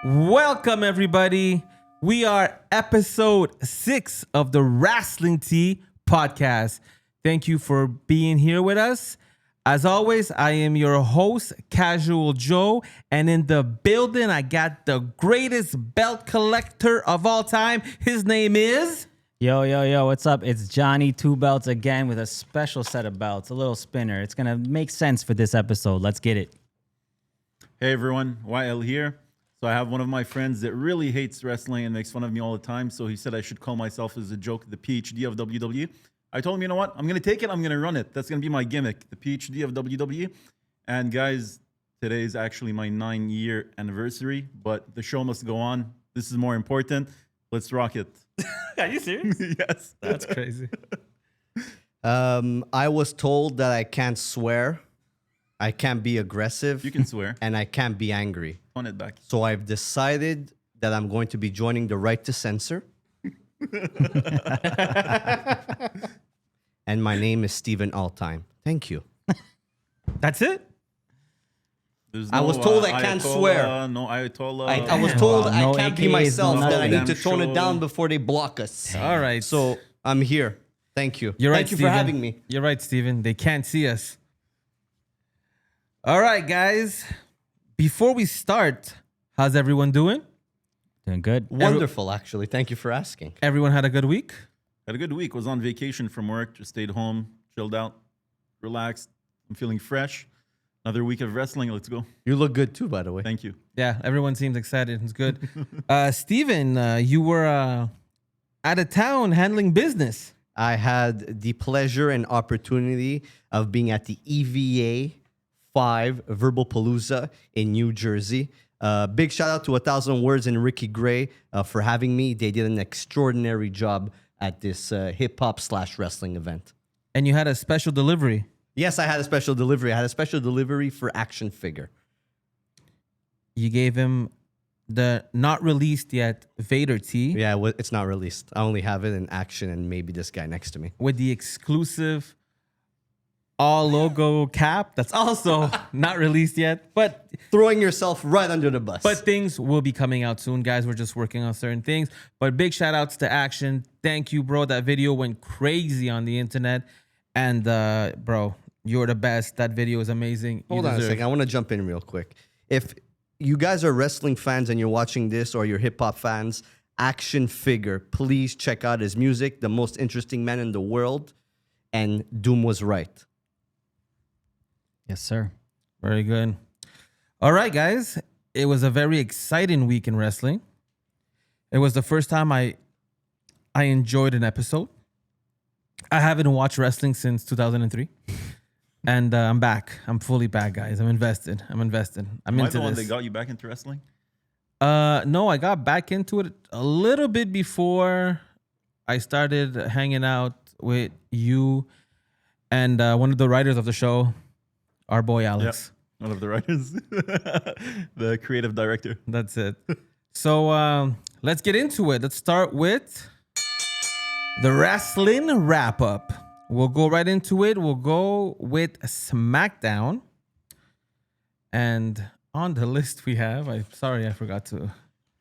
Welcome, everybody. We are episode 6 of the Wrestling Tea podcast. Thank you for being here with us. As always, I am your host, Casual Joe, and in the building, I got the greatest belt collector of all time. His name is... Yo, what's up? It's Johnny Two Belts again with a special set of belts, a little spinner. It's going to make sense for this episode. Let's get it. Hey everyone, YL here. So I have one of my friends that really hates wrestling and makes fun of me all the time. So he said I should call myself as a joke the PhD of WWE. I told him, you know what? I'm going to take it. I'm going to run it. That's going to be my gimmick, the PhD of WWE. And guys, today is actually my 9-year anniversary, but the show must go on. This is more important. Let's rock it. Are you serious? Yes. That's crazy. I was told that I can't swear, I can't be aggressive, You can swear. and I can't be angry. On it back. So I've decided that I'm going to be joining the right to censor. And my name is Stephen Altime. Thank you. That's it? There's I was told I can't Ayatollah, swear. No Ayatollah. I was told Wow, no I can't be AKAs, myself, no that I need nothing. to tone it Show. down before they block us. All right. So I'm here. Thank you. You're right, Thank you Steven. for having me. You're right, Steven. They can't see us. All right, guys. Before we start, how's everyone doing? Doing good. Wonderful, actually. Thank you for asking. Everyone had a good week? Had a good week. Was on vacation from work. Just stayed home, chilled out, relaxed. I'm feeling fresh. Another week of wrestling. Let's go. You look good too, by the way. Thank you. Yeah, everyone seems excited. It's good. Steven, you were out of town handling business. I had the pleasure and opportunity of being at the EVA 5 Verbal Palooza in New Jersey. Big shout out to 1,000 Words and Ricky Gray for having me. They did an extraordinary job at this hip hop / wrestling event. And you had a special delivery. Yes, I had a special delivery. I had a special delivery for Action Figure. You gave him the not released yet Vader tee Yeah, it's not released. I only have it in Action and maybe this guy next to me. with the exclusive all logo cap that's also not released yet. But Throwing yourself right under the bus. things will be coming out soon, guys. We're just working on certain things. But big shout outs to Action. Thank you, bro. That video went crazy on the internet. And bro, you're the best. That video is amazing. Hold on a second. I want to jump in real quick. If you guys are wrestling fans and you're watching this, or you're hip hop fans, Action Figure, please check out his music. The most interesting man in the world. And Doom was right. Yes, sir. Very good. All right, guys. It was a very exciting week in wrestling. It was the first time I enjoyed an episode. I haven't watched wrestling since 2003. And I'm back. I'm fully back, guys. I'm invested. I'm Am I into the one this. that got you back into wrestling? No, I got back into it a little bit before I started hanging out with you and one of the writers of the show, our boy Alex. One of the writers. The creative director. That's it. So let's get into it. Let's start with the wrestling wrap up. We'll go right into it. We'll go with SmackDown. And on the list we have, I forgot to.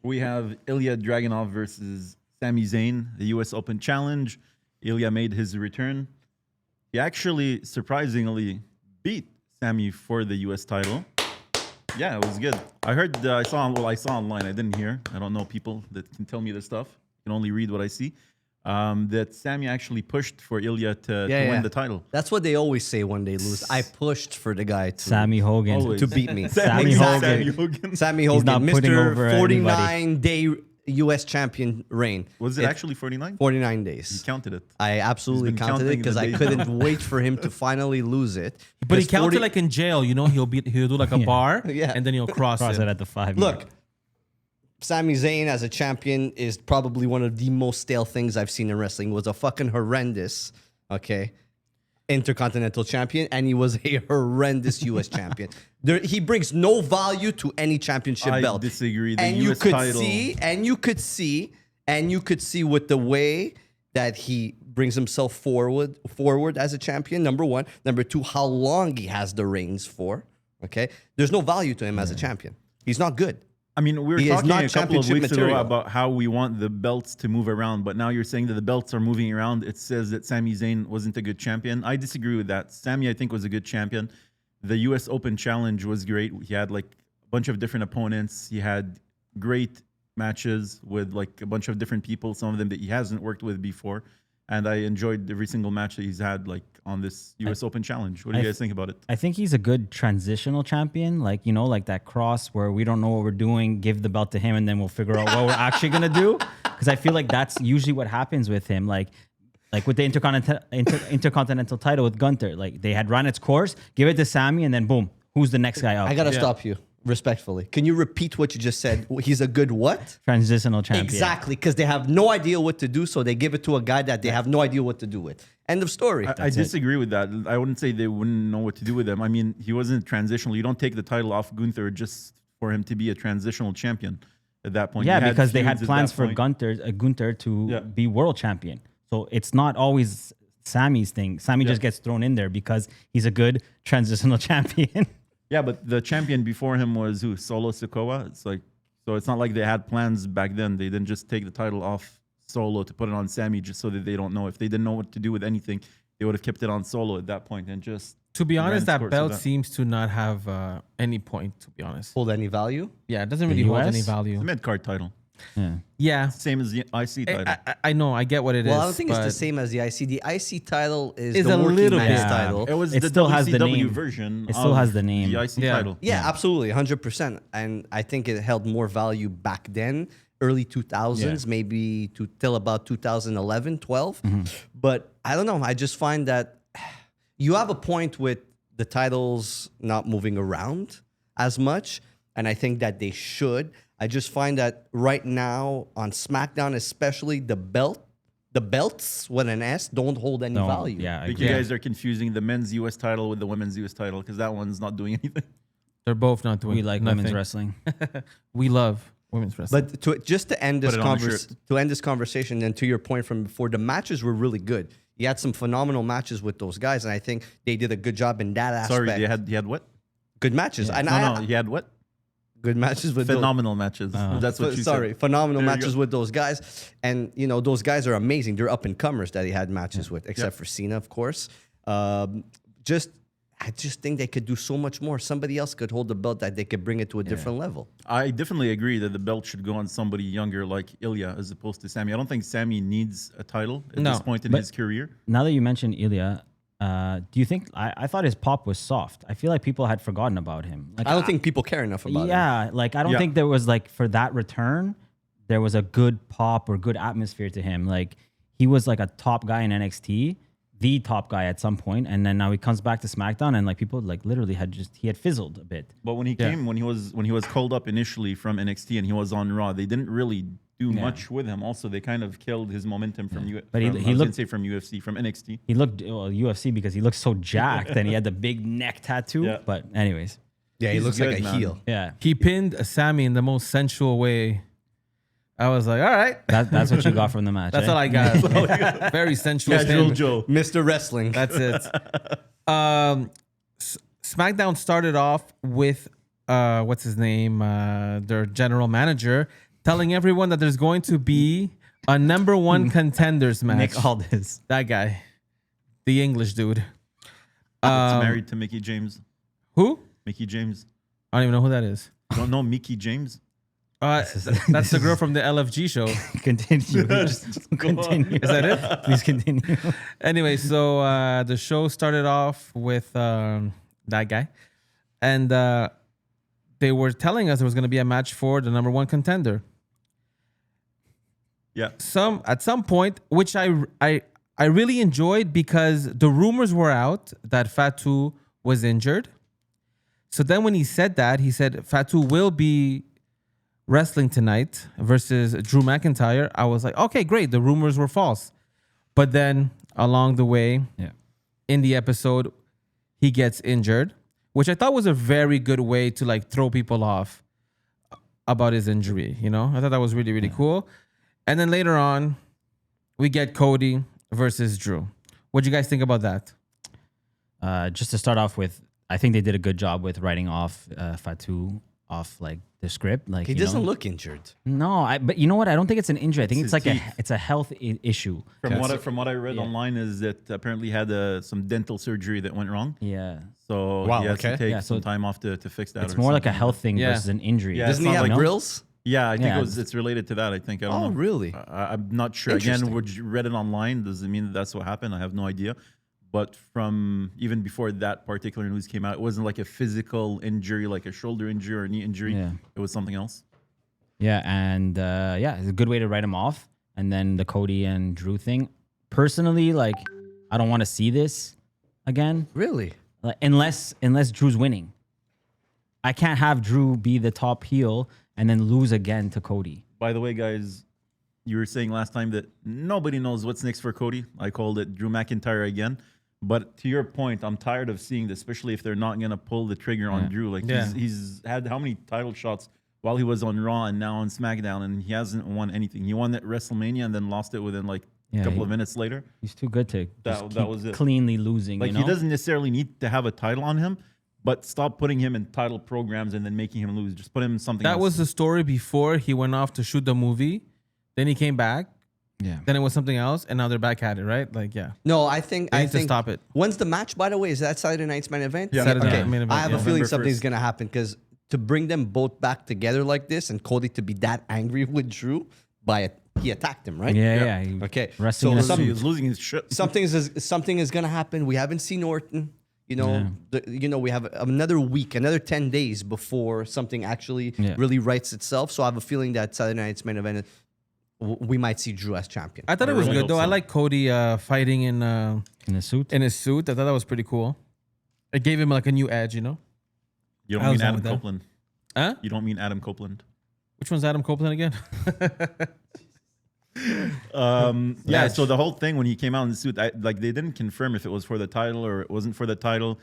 We have Ilya Dragunov versus Sami Zayn, the U.S. Open Challenge. Ilya made his return. He actually, surprisingly, beat Sami for the U.S. title. Yeah, it was good. I heard, I saw online. I didn't hear. I don't know people that can tell me this stuff. I can only read what I see. That Sami actually pushed for Ilya to win the title. That's what they always say when they lose. I pushed for the guy to, Sammy Hogan. Always. to beat me. Sammy Exactly. Hogan. Sammy He's Hogan, not putting Mr. over 49-day U.S. champion reign. Was it actually 49? 49 You days. counted it. I absolutely He's been counted it counting because the I days couldn't now. wait for him to finally lose it. But he Because counted 40 like in jail. You know, he'll do like a bar Yeah. and then he'll cross Cross it. it at the 5. Look, Sami Zayn as a champion is probably one of the most stale things I've seen in wrestling. It was a fucking horrendous, Intercontinental champion, and he was a horrendous U.S. champion. He brings no value to any championship I belt. disagree. The And US you could title. see with the way that he brings himself forward as a champion. Number one, number two, how long he has the reigns for. Okay, there's no value to him as a champion. He's not good. I mean, we were He is talking not a couple of championship weeks ago material. about how we want the belts to move around, but now you're saying that the belts are moving around. It says that Sami Zayn wasn't a good champion. I disagree with that. Sami, I think, was a good champion. The U.S. Open Challenge was great. He had like a bunch of different opponents. He had great matches with like a bunch of different people, some of them that he hasn't worked with before. And I enjoyed every single match that he's had like on this U.S. Open Challenge. What do you guys think about it? I think he's a good transitional champion, like like that cross where we don't know what we're doing, give the belt to him, and then we'll figure out what we're actually gonna do. Because I feel like that's usually what happens with him, like with the intercontinental title with Gunther. Like they had run its course, give it to Sami, and then boom, who's the next guy up? I gotta stop you respectfully. Can you repeat what you just said? He's a good what? Transitional champion. Exactly, because they have no idea what to do, so they give it to a guy that they have no idea what to do with. End of story. I disagree with that. I wouldn't say they wouldn't know what to do with him. I mean, he wasn't transitional. You don't take the title off Gunther just for him to be a transitional champion at that point. Yeah, He had because they had feuds at plans that for point. Gunther to Yeah. be world champion. So it's not always Sami's thing. Sami just gets thrown in there because he's a good transitional champion. Yeah, but the champion before him was who? Solo Sikoa. It's like, so it's not like they had plans back then. They didn't just take the title off Solo to put it on Sami just so that they don't know. If they didn't know what to do with anything, they would have kept it on Solo at that point and just. To be ran honest, its that course with belt that. seems to not have any point, to be honest. Hold any value? Yeah, it doesn't really hold US? any It's a value. mid card title, Yeah. Yeah. same as the IC title. I know, I get what it is. Well, I don't think it's the but same as the IC. The IC title is Is the a working little man's bit. title. It was It the still has the WCW name. version. It still of has the name. The IC Yeah. title. Yeah, absolutely, 100%. And I think it held more value back then, early 2000s, maybe till about 2011, 12. But I don't know. I just find that you have a point with the titles not moving around as much. And I think that they should. I just find that right now on SmackDown, especially the belts with an S don't hold any No, value. yeah, I I think agree. you guys are confusing the men's US title with the women's US title because that one's not doing anything. they're both not doing We like nothing. women's wrestling. We love women's wrestling. But to end this Put it on the shirt. to end this conversation, and to your point from before, the matches were really good. You had some phenomenal matches with those guys, and I think they did a good job in that aspect. Sorry, you had what? Good matches. And No, you had what? good matches with those. Phenomenal matches. That's what you Sorry, said. phenomenal There you matches go. with those guys, and those guys are amazing. They're up and comers that he had matches with, except for Cena, of course. I just think they could do so much more. Somebody else could hold the belt that they could bring it to a different level. I definitely agree that the belt should go on somebody younger like Ilya as opposed to Sami. I don't think Sami needs a title at No, this point in but- his career. Now that you mentioned Ilya, do you think I thought his pop was soft? I feel like people had forgotten about him. Like I don't think people care enough about it. yeah, like I don't Yeah. think there was like for that return, there was a good pop or good atmosphere to him. Like he was like a top guy in NXT, the top guy at some point, and then now he comes back to SmackDown and like people like literally he had fizzled a bit. But when he came, when he was called up initially from NXT and he was on Raw, they didn't really do much with him. Also, they kind of killed his momentum from But he I was gonna looked- say from UFC, from NXT. He looked UFC because he looked so jacked and he had the big neck tattoo. Yeah. But anyways, Yeah, he He's looks like good, a man. heel. yeah, he pinned Sami in the most sensual way. I was like, all right. that's what you got from the match. That's eh? all I got. Very sensual. Casual pin. Joe. Mr. Wrestling. That's it. SmackDown started off with what's his name? Their general manager telling everyone that there's going to be a number one contenders match. Nick Aldis. That guy, the English dude. That's married to Mickey James. Who? Mickey James. I don't even know who that is. You don't know Mickey James? That's the girl from the LFG show. Continue. Just continue. Is that it? Please continue. Anyway, so the show started off with that guy, and they were telling us there was going to be a match for the number one contender. Yeah. At some point, which I really enjoyed because the rumors were out that Fatu was injured. So then when he said that, he said Fatu will be wrestling tonight versus Drew McIntyre. I was like, okay, great. The rumors were false. But then along the way, Yeah. in the episode, he gets injured, which I thought was a very good way to like throw people off about his injury. You know, I thought that was really, really cool. And then later on, we get Cody versus Drew. What do you guys think about that? Just to start off with, I think they did a good job with writing off Fatu off like the script. Like He you doesn't know? look injured. No, but you know what? I don't think it's an injury. I think It's it's his like teeth. it's a health issue. From what I read online is that apparently he had some dental surgery that went wrong. Yeah. So Wow, he has okay. to take Yeah, so some time off to fix that. It's or more like a something health thing Yeah. versus an injury. Yeah, Doesn't he it's not have like- grills? Yeah, I think Yeah. it's related to that. I think I don't Oh, know. really? I'm not sure. Again, Interesting. we read it online. Does it mean that that's what happened? I have no idea. But from even before that particular news came out, it wasn't like a physical injury, like a shoulder injury or a knee injury. Yeah. It was something else. Yeah, and it's a good way to write him off. And then the Cody and Drew thing. Personally, like, I don't want to see this again, Really? like, unless Drew's winning. I can't have Drew be the top heel and then lose again to Cody. By the way, guys, you were saying last time that nobody knows what's next for Cody. I called it Drew McIntyre again. But to your point, I'm tired of seeing this, especially if they're not going to pull the trigger on Drew. Like, Yeah. he's had how many title shots while he was on Raw and now on SmackDown, and he hasn't won anything. He won at WrestleMania and then lost it within like a Yeah, couple of minutes later. He's too good to That- just that keep was it. cleanly losing. Like, you know? he doesn't necessarily need to have a title on him, but stop putting him in title programs and then making him lose. Just put him in something That else. was the story before he went off to shoot the movie. Then he came back. Yeah. Then it was something else, and now they're back at it, right? Like, yeah. No, I think They I need to think stop it. When's the match? By the way, is that Saturday night's main event? Yeah. Saturday Okay. night main event, I have yeah. a feeling November something's 1st. gonna happen because to bring them both back together like this and Cody to be that angry with Drew he attacked him, right? Yeah. He Okay. wrestling So in a He suit. was losing his shit. something is gonna happen. We haven't seen Orton. You know, we have another week, another 10 days before something actually Yeah. really writes itself. So I have a feeling that Saturday night's main event, we might see Drew as champion. I thought it I was really good hope though. I so. like Cody fighting in in a suit. his suit. I thought that was pretty cool. It gave him like a new edge, you know. You I don't was mean down Adam with that. Copeland. Huh? You don't mean Adam Copeland. Which one's Adam Copeland again? Yeah, so the whole thing when he came out in the suit, like they didn't confirm if it was for the title or it wasn't for the title.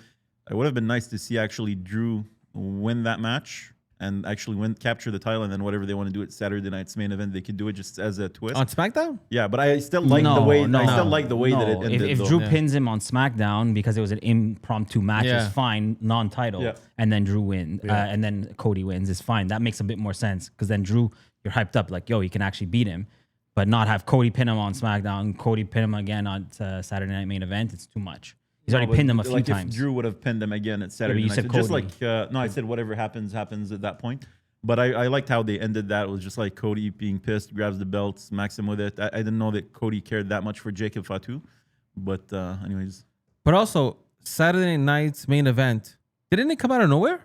It would have been nice to see actually Drew win that match and actually capture the title, and then whatever they want to do at Saturday night's main event, they could do it just as a twist. On SmackDown? Yeah, but I still like the way I still like the way that it No. ended. If though. Drew pins him on SmackDown because it was an impromptu match, Yeah. it's fine, non-title, Yeah. and then Drew wins, and then Cody wins, it's fine. That makes a bit more sense because then Drew, you're hyped up like, yo, he can actually beat him, but not have Cody pin him on SmackDown, Cody pin him again on Saturday Night Main Event. It's too much. He's already but pinned him a few like times. If Drew would have pinned him again at Saturday you night, said so just Cody. like no, I said whatever happens at that point. But I liked how they ended that. It was just like Cody being pissed, grabs the belt, smacks him with it. I didn't know that Cody cared that much for Jacob Fatu. But anyways, But also, Saturday night's main event, didn't it come out of nowhere?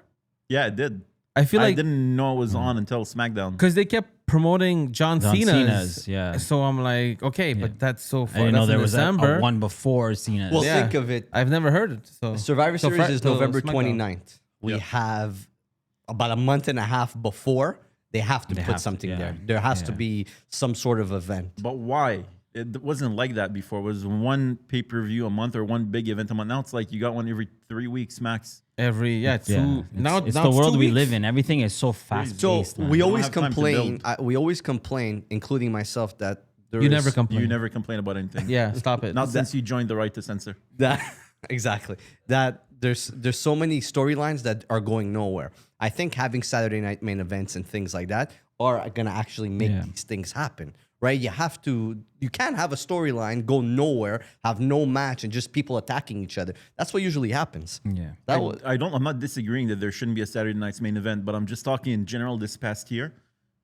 yeah, it did. I feel I like didn't know it was on until SmackDown. because they kept promoting John Cena's. Cena's, yeah. So I'm like, okay, but that's so I far. didn't know that's in there was December. a one before Cena. Well, Yeah. think of it. I've never heard it. So Survivor So Series Fri- is so November SmackDown. 29th. We Yep. have about a month and a half before. They have to They put have to, something yeah. there. There has to Yeah. be some sort of event. But why? It wasn't like that before. It was one pay-per-view a month or one big event a month. Now it's like you got one every 3 weeks max. every Yeah, two it's, now it's now the it's world 2 we weeks. live in. Everything is so fast So paced. we don't always have time to complain. build. We always complain, including myself, that there You is- never complain. You never complain about anything. Yeah, stop it. Not since you joined the right to censor. that exactly that there's so many storylines that are going nowhere. I think having Saturday night main events and things like that are gonna actually make Yeah. these things happen, right? You can't have a storyline go nowhere, have no match, and just people attacking each other. That's what usually happens. Yeah. I'm not disagreeing that there shouldn't be a Saturday night's main event, but I'm just talking in general this past year.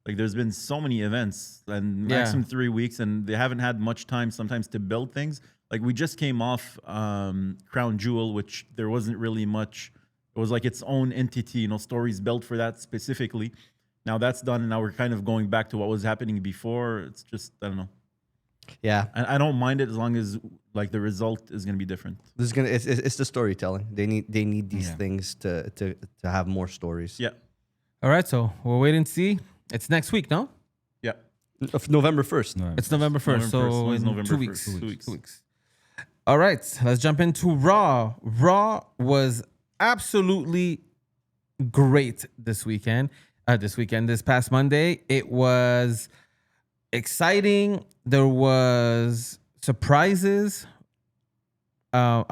Like there's been so many events and Yeah. maximum 3 weeks, and they haven't had much time sometimes to build things. Like we just came off Crown Jewel, which there wasn't really much. It was like its own entity, stories built for that specifically. Now that's done, and now we're kind of going back to what was happening before. It's just I don't know. Yeah, I don't mind it as long as like the result is going to be different. this is gonna. It's the storytelling. They need these Yeah. things to have more stories. Yeah, All right, so we'll wait and see. It's next week, no? yeah. Of November 1st. It's November 1st, November 1st. so When's in November 2 1st? weeks. 2 weeks. 2 weeks. All right, let's jump into Raw. Raw was absolutely great this weekend. This past Monday, it was exciting. There was surprises. I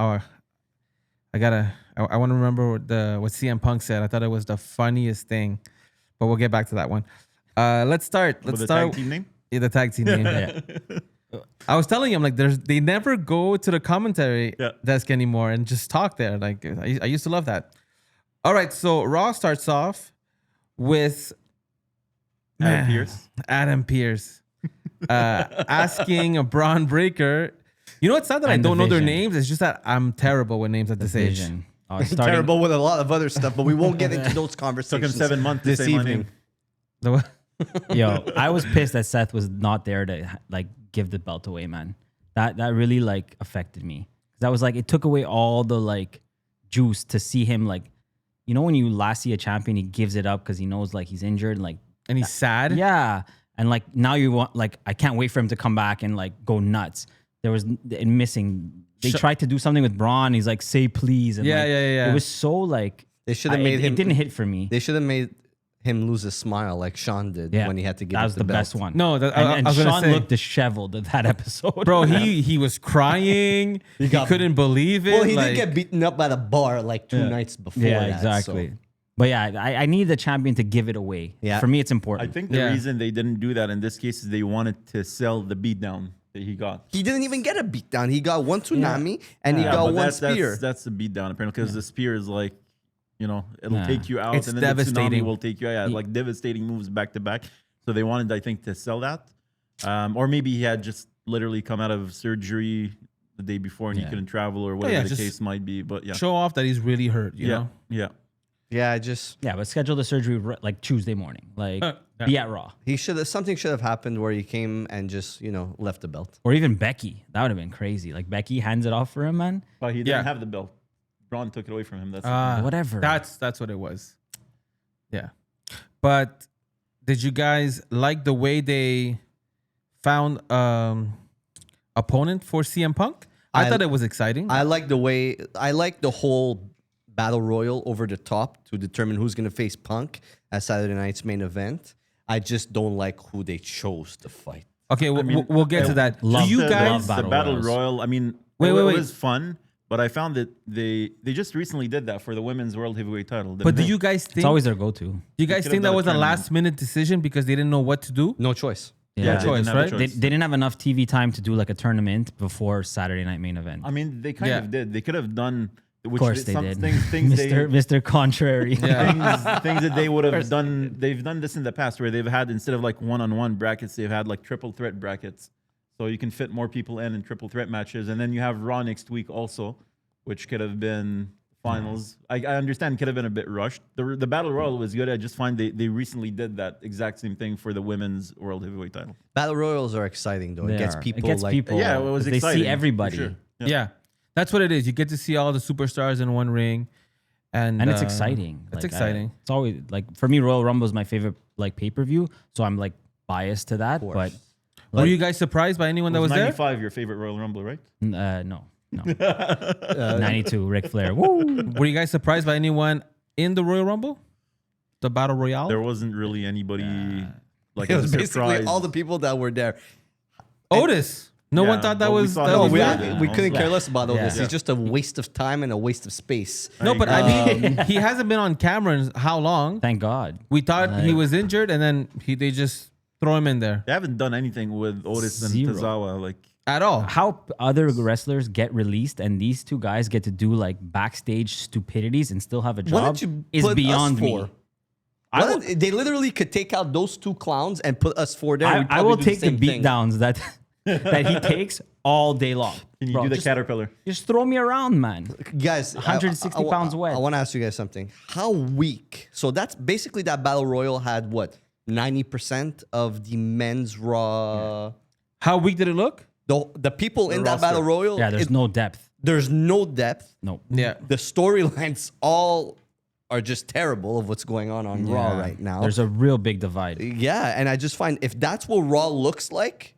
want to remember what CM Punk said. I thought it was the funniest thing. but we'll get back to that one. Let's start. With Let's the start. tag team name? Yeah, the tag team name. Yeah. I was telling you, I'm like, they never go to the commentary Yeah. desk anymore and just talk there. Like I used to love that. All right, so Raw starts off with Adam Pearce. Adam Pearce asking a Braun Breaker. You know, it's not that I And the don't know their Vision. names. It's just that I'm terrible with names at this age. Vision. Oh, it's starting- Terrible with a lot of other stuff, but we won't get into those Took conversations. him 7 months to this say my evening. name. The- Yo, I was pissed that Seth was not there to like give the belt away, man. That really like affected me. That was like it took away all the like juice to see him like, you know, when you last see a champion, he gives it up because he knows like he's injured and like and he's sad. yeah, and like now you want like I can't wait for him to come back and like go nuts. There was missing. They tried to do something with Braun. He's like say please. And Yeah, like, yeah. It was so like They should have made it him. didn't hit for me. They should have made him lose a smile like Sean did Yeah, when he had to give that up was the the belt. best one. No, and I was gonna Sean say- looked disheveled at that episode, Bro, he was crying. He got- couldn't believe it. Well, he like, did get beaten up at a bar like 2 nights before. Yeah, that, exactly. so- But yeah, I need the champion to give it away. Yeah. For me, it's I important. think the Yeah. reason they didn't do that in this case is they wanted to sell the beatdown that he got. He didn't even get a beatdown. He got one tsunami and he Yeah, got but one that's, spear. That's a beatdown apparently because the spear is like, you know, it'll Yeah. take you out It's and then the devastating. tsunami will take you out. Yeah, like devastating moves back to back. So they wanted, I think, to sell that. Or maybe he had just literally come out of surgery the day before and he Yeah. couldn't travel or whatever yeah, the just case might be. But yeah. show off that he's really hurt. You know. Yeah. Yeah, I just yeah, but schedule the surgery like Tuesday morning. Like Yeah. be at Raw. he should have something should have happened where he came and just left the belt. Or even Becky. That would have been crazy. Like Becky hands it off for him, man. But he didn't Yeah. have the belt. Braun took it away from him. That's Whatever. That's what it was. Yeah, but did you guys like the way they found opponent for CM Punk? I thought it was exciting. I like the whole battle royal over the top to determine who's going to face Punk at Saturday night's main event. I just don't like who they chose to fight. Okay, we'll get to that. love Do you the- guys? love the battle royals. royal. I mean, Wait, it, wait, it wait. was fun, but I found that they just recently did that for the women's world heavyweight title. But do didn't you guys It's think? always their go-to. Do you guys could've think that done a was a tournament. last minute decision because they didn't know what to do? No choice. they? Yeah. they choice, didn't have a right? They choice. didn't have enough TV time to do like a tournament before Saturday night main event. I mean, they kind Yeah. of did. They could have done. Which Of course they did. Things Mr. Contrary. things that they would have done. They've done this in the past where they've had, instead of like one-on-one brackets, they've had like triple threat brackets. So you can fit more people in triple threat matches. And then you have Raw next week also, which could have been finals. I understand it could have been a bit rushed. The Battle Royal was good. I just find they recently did that exact same thing for the women's world heavyweight title. Battle royals are exciting though. It They gets are. people It gets like people. Yeah, it was they exciting. see for everybody. sure. Yeah. That's what it is. You get to see all the superstars in one ring, and And it's exciting. It's Like, exciting. it's always like for me, Royal Rumble is my favorite like pay-per-view. So I'm like biased to that. But Were you guys surprised by anyone that was there? 95, your favorite Royal Rumble, right? no. 92, Ric Flair. Woo! Were you guys surprised by anyone in the Royal Rumble, the Battle Royale? There wasn't really anybody like it as was a basically surprise. all the people that were there. We No one Yeah, thought that but we was. saw That him was we- bad. Yeah. we couldn't care Yeah. less about all this. Yeah. It's just a waste of time and a waste of space. No, but I mean, he hasn't been on camera in how long? Thank God. We thought he was injured, and then they just throw him in there They haven't done anything with Otis and Zero. Tozawa. Like, at all. How other wrestlers get released and these two guys get to do like backstage stupidities and still have a Why job don't you is put us beyond me. four? They literally could take out those two clowns and put us four there. I, We'd I probably will do take the same thing. beatdowns that that he takes all day long. can you Bro, do the just, caterpillar? just throw me around, man. Guys, 160 pounds wet. I want to ask you guys something. How weak? So that's basically that battle royal had what 90% of the men's Raw. How weak did it look? The people in that roster. battle royal. Yeah, there's no depth. there's no depth. No. Yeah. The storylines all are just terrible of what's going on Raw Yeah. right now. There's a real big divide. Yeah, and I just find if that's what Raw looks like,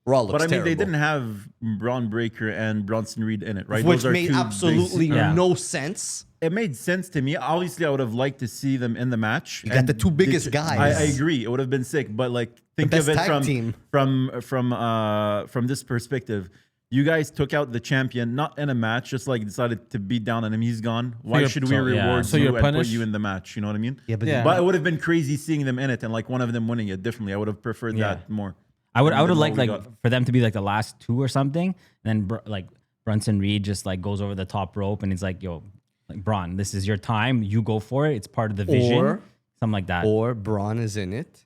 Raw looks But I mean, terrible. they didn't have Braun Breaker and Bronson Reed in it, right? which Those are made two absolutely big- Yeah. no sense. It made sense to me. Obviously, I would have liked to see them in the match. got the two biggest guys. I agree. It would have been sick. But like, think best of it tag team. from this perspective. you guys took out the champion, not in a match, just like decided to beat down on him. He's gone. Why should we reward So you you're and put punished? you in the match? You know what I mean? Yeah, but Yeah. But it would have been crazy seeing them in it and like one of them winning it differently. I would have preferred that more. I would have than what liked we like got. for them to be like the last two or something. And then like Brunson Reed just like goes over the top rope and he's like, "Yo, like Braun, this is your time. You go for it. It's part of the vision." Or- something like that. Or Braun is in it,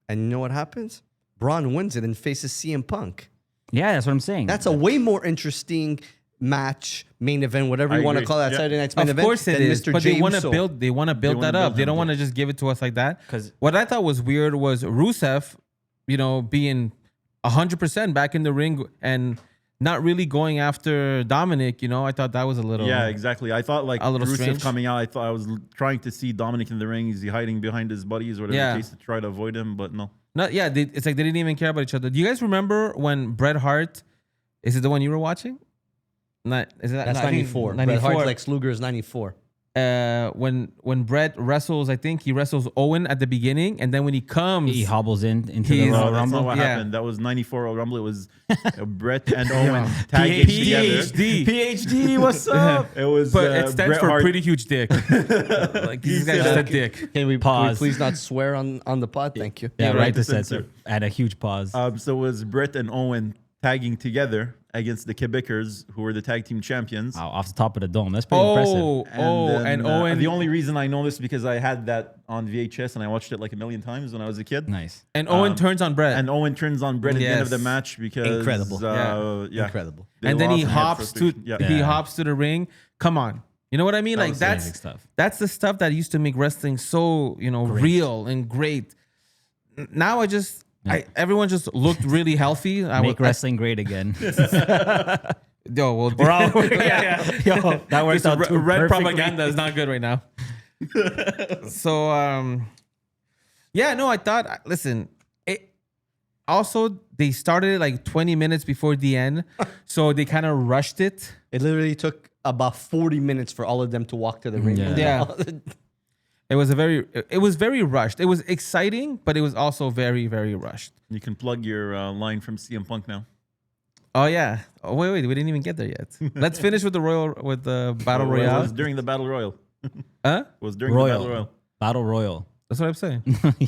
and you know what happens? Braun wins it and faces CM Punk. Yeah, that's what I'm saying. That's a way more interesting match, main event, whatever you I want to agree. call that Yeah. Saturday night's main Of event. course it than is, Mr. but Jey they want to Uso. build. They want to build wanna that up. build They him, don't yeah. want to just give it to us like that. 'Cause- What I thought was weird was Rusev, being 100% back in the ring and not really going after Dominic. I thought that was a little. Yeah, exactly. I thought like A little Rusev strange. coming out. I thought I was trying to see Dominic in the ring. Is he hiding behind his buddies or whatever Yeah. the case to try to avoid him? But no. Not yeah. It's like they didn't even care about each other. Do you guys remember when Bret Hart? Is it the one you were watching? Not is that That's no, I think 94. 94. Bret Hart, Lex Luger is 94. When Bret wrestles, I think he wrestles Owen at the beginning, and then when he comes, he hobbles into the He's- Royal No, that's Rumble. not what Yeah. happened. That was 94 Royal Rumble. It was Brett and Owen tagging together. PhD. PhD, what's up? It was But it stands Bret for Hart. pretty huge dick. Like this guy's just a dick. Can we Pause. please not swear on the pod? Thank you. Yeah, right right to to censor. censor. Add a huge pause. So it was Brett and Owen tagging together against the Quebecers, who were the tag team champions. Wow, off the top of the dome. That's pretty impressive. And Owen The only reason I know this is because I had that on VHS and I watched it like a million times when I was a kid. Nice. and Owen turns on Bret, And Owen turns on Brett at the end of the Yes. match because Incredible. yeah. Incredible. They and then he lost and had hops to frustration. Yeah. he Yeah. hops to the ring. Come on, you know what I mean? Like was that's amazing stuff. that's the stuff that used to make wrestling so real and great. Now everyone just looked really healthy. Make wrestling great again. Yo, well, We're all, Yo, that works out too red perfectly. propaganda is not good right now. So, yeah, no, I thought. Listen, it also they started it like 20 minutes before the end, so they kind of rushed it. It literally took about 40 minutes for all of them to walk to the ring. Yeah. It was very rushed. It was exciting, but it was also very, very rushed. You can plug your line from CM Punk now. Oh yeah. Oh wait, we didn't even get there yet. Let's finish with the battle It royale. was during the Battle Royal. Huh? It was during the Battle Royal. Royal. Battle Royal. That's what I'm saying.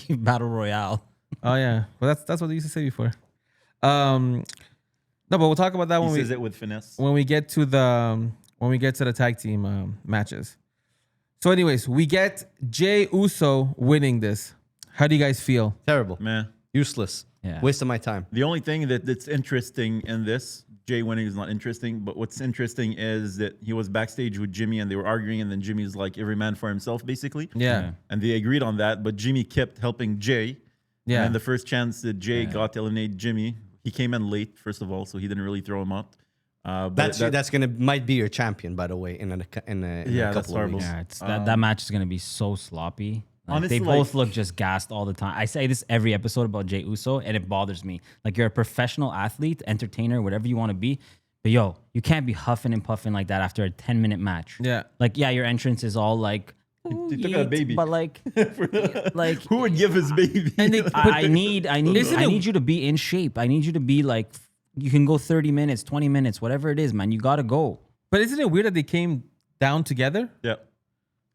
Battle Royale. Oh yeah. Well, that's what they used to say before. No, but we'll talk about that He when says we it with finesse. when we get to the tag team matches. So, anyways, we get Jey Uso winning this. How do you guys feel? Terrible. Man. Useless. Yeah. Waste of my time. The only thing that's interesting in this, Jay winning is not interesting, but what's interesting is that he was backstage with Jimmy and they were arguing, and then Jimmy's like every man for himself, basically. Yeah. And they agreed on that, but Jimmy kept helping Jay. Yeah. And the first chance that Jay got to eliminate Jimmy, he came in late, first of all, so he didn't really throw him out. But That's gonna might be your champion, by the way, in a Yeah, couple that's of horrible. weeks. Yeah, that match is gonna be so sloppy. Like, Honestly, they both look just gassed all the time. I say this every episode about Jey Uso, and it bothers me. Like, you're a professional athlete, entertainer, whatever you want to be, but yo, you can't be huffing and puffing like that after a 10-minute match. Yeah. Like, yeah, your entrance is all like, They took out a baby. but like, Who would give his baby? And they, I need Isn't it- you to be in shape. I need you to be like, you can go 30 minutes, 20 minutes, whatever it is, man. You gotta go. but isn't it weird that they came down together? Yeah.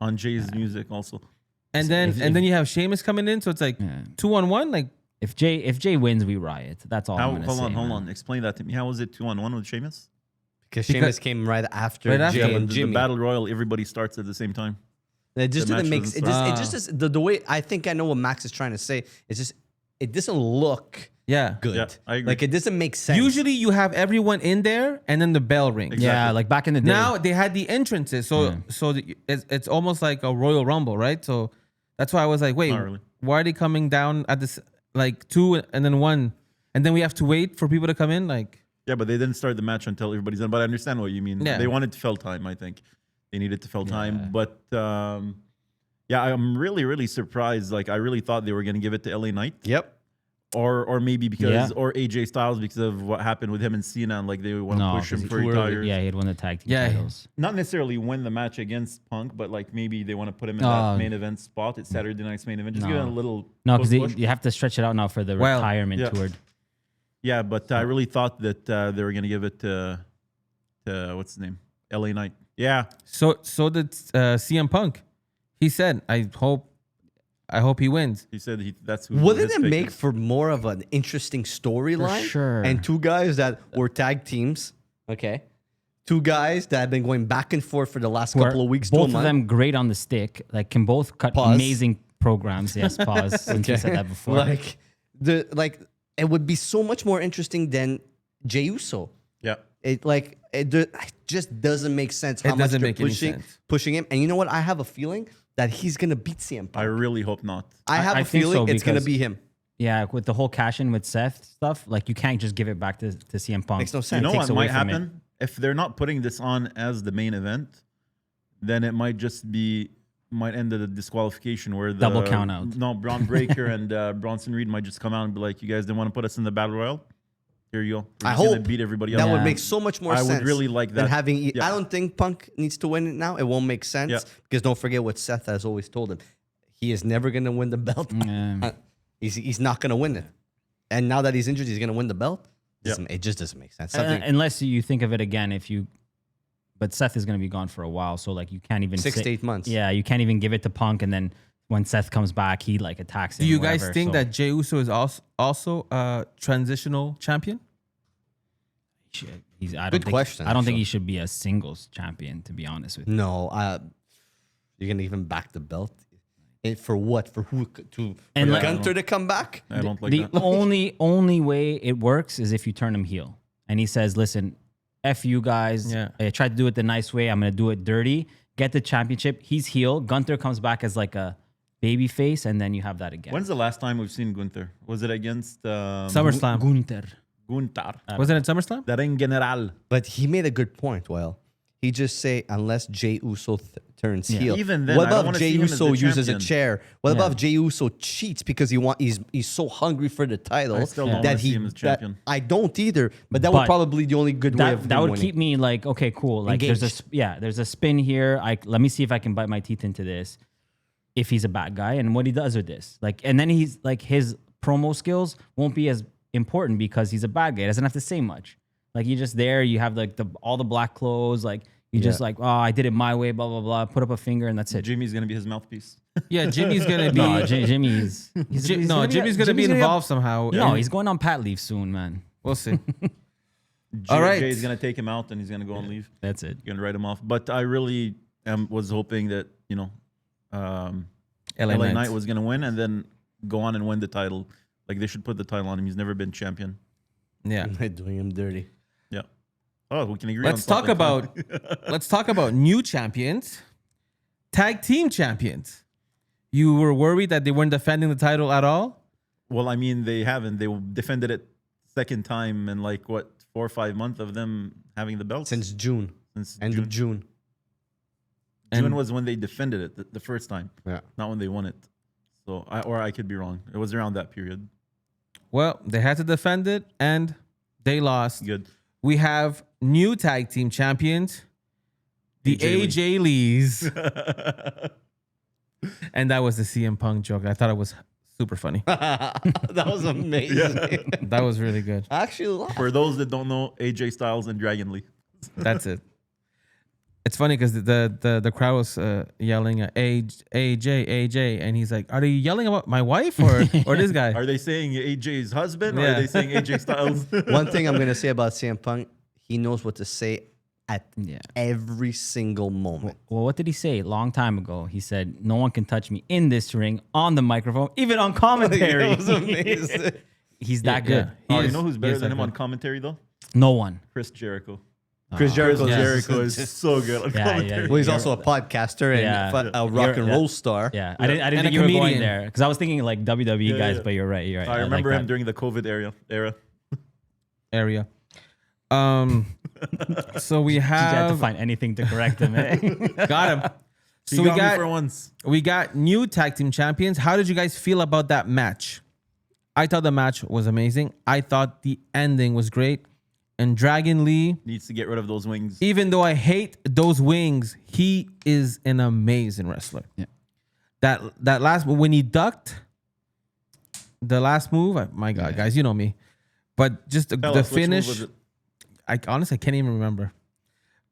On Jay's music also. And then you have Sheamus coming in, so it's like 2-on-1. Like, If Jay wins, we riot. That's all I'm gonna say. Hold man. on. Explain that to me. How was it 2-on-1 with Sheamus? Because Sheamus came right after Right after. Jay Yeah, and The Jimmy. Battle Royal, everybody starts at the same time. It just the didn't match make doesn't it just is the way I think I know what Max is trying to say. It's just it doesn't look yeah. good. Yeah, I agree. Like it doesn't make sense. Usually you have everyone in there, and then the bell rings. Exactly. Yeah, like back in the day. Now they had the entrances, so it's almost like a Royal Rumble, right? So that's why I was like, wait, Not really. why are they coming down at this like 2 and then 1, and then we have to wait for people to come in? Like, Yeah, but they didn't start the match until everybody's done. But I understand what you mean. Yeah. They wanted to fill time, I think. They needed to fill time. But yeah, I'm really, really surprised. Like, I really thought they were going to give it to LA Knight. Yep. Or maybe because, Yeah. or AJ Styles because of what happened with him and Cena. And like, they want to No, push him 'cause for too early. retires. Yeah, he had won the tag team Yeah. titles. Not necessarily win the match against Punk, but like maybe they want to put him in Oh. that main event spot. It's Saturday night's main event. Just give it a little No, because push. you have to stretch it out now for the Well, retirement yeah. tour. Yeah, but I really thought that they were gonna give it to what's his name, LA Knight. Yeah, So did CM Punk. He said, "I hope he wins." he said that's who. Wouldn't his it pick make is. for more of an interesting storyline? sure. And two guys that were tag teams. Okay. Two guys that have been going back and forth for the last Who are couple of weeks. to a both of month. them great on the stick. Like can both cut Pause. amazing programs. Yes, pause. Since you said that before. Like it would be so much more interesting than Jey Uso. Yeah, It just doesn't make sense how It much doesn't they're make any sense. pushing him. And you know what? I have a feeling that he's gonna beat CM I Punk. really hope not. I have I a think so, feeling it's gonna because- be him. Yeah, with the whole cash in with Seth stuff, like you can't just give it back to CM Punk. Makes no You sense. know It takes what away might from it. happen if they're not putting this on as the main event? Then it might just be might end at a disqualification where the Double count out. No, Braun Breaker and Bronson Reed might just come out and be like, "You guys didn't want to put us in the battle royal. Here you go. We're I just gonna hope beat everybody that else." would Yeah. make so much more I would sense. really like than that. having. Yeah. I don't think Punk needs to win it now. It won't make sense Yeah. because don't forget what Seth has always told him. He is never gonna win the belt. Yeah. He's not gonna win it. And now that he's injured, he's gonna win the belt. Yeah. It just doesn't make sense. Unless you think of it again, but Seth is going to be gone for a while, so like you can't even 6 to 8 months. Yeah, you can't even give it to Punk, and then when Seth comes back, he like attacks him. Do you guys whatever, think so that Jey Uso is also a transitional champion? I don't Good think, question, I don't think actually. he should be a singles champion, to be honest with you. No, you're gonna even back the belt. For what? For who? For And like- Gunter to come back? I don't like The that. only way it works is if you turn him heel, and he says, "Listen, f you guys. Yeah. I tried to do it the nice way. I'm gonna do it dirty. Get the championship." He's heel. Gunter comes back as like a baby face, and then you have that again. When's the last time we've seen Gunther? Was it against SummerSlam. Gunter? Gunther? Was it at SummerSlam? The Ring General. But he made a good point. Well, he just say unless Jey Uso turns heel. Even then, what I don't about wanna Jey see him as Uso the uses a champion. chair? What about if Jey Uso cheats because he's so hungry for the title I still don't that wanna see him as that- champion. I don't either. But that would But probably be the only good way of That him would winning. keep me like, okay, cool. Like Engaged. there's a spin here. Let me see if I can bite my teeth into this. If he's a bad guy and what he does with this, like, and then he's like his promo skills won't be as important because he's a bad guy. He doesn't have to say much. Like you're just there. You have like all the black clothes. Like you just like, oh, I did it my way. Blah blah blah. Put up a finger and that's it. Jimmy's gonna be his mouthpiece. Yeah, Jimmy's gonna be. No, Jimmy's. Jimmy's gonna be involved somehow. No, he's going on pat leave soon, man. We'll see. All right. Jay's gonna take him out and he's gonna go and leave. That's it. You're gonna write him off. But I really was hoping that LA LA Knight. Knight was gonna win and then go on and win the title. Like they should put the title on him. He's never been champion. Yeah. Doing him dirty. Yeah. Oh, we can agree. Let's on talk something. about let's talk about new champions, tag team champions. You were worried that they weren't defending the title at all. Well, I mean, they haven't. They defended it second time in like what 4 or 5 months of them having the belt Since June. Since End June. of June. June And- was when they defended it the first time, Yeah. not when they won it. So, I could be wrong. It was around that period. Well, they had to defend it and they lost. Good. We have new tag team champions, the AJ AJ Lees. And that was the CM Punk joke. I thought it was super funny. That was amazing. That was really good. I actually laughed. For those that don't know, AJ Styles and Dragon Lee. That's it. It's funny because the crowd was yelling AJ, and he's like, "Are they yelling about my wife or this guy?" Are they saying AJ's husband or Yeah. are they saying AJ Styles? One thing I'm gonna say about CM Punk, he knows what to say at Yeah. every single moment. Well, what did he say? Long time ago, he said, "No one can touch me in this ring, on the microphone, even on commentary." That was amazing. He's that Yeah. good. He Oh, you is- know who's he better is than that him on good. commentary though? No one. Chris Jericho. Chris Jericho. Yes. Jericho is so good on Yeah, commentary. yeah. Well, he's You're- also a podcaster and Yeah. a rock and Yeah. roll star. Yeah, I didn't And a think you were going comedian. there because I was thinking like WWE Yeah, guys, yeah. but you're right. You're right. I remember like him that. during the COVID era. area. So we You had to have find anything to correct him. Eh? got him. He So we got me got for once. we got new tag team champions. How did you guys feel about that match? I thought the match was amazing. I thought the ending was great. And Dragon Lee, Needs to get rid of those wings. even though I hate those wings, he is an amazing wrestler. Yeah. That last when he ducked, the last move, my God, guys, you know me. But just the Tell us, which move finish, was it? I honestly can't even remember.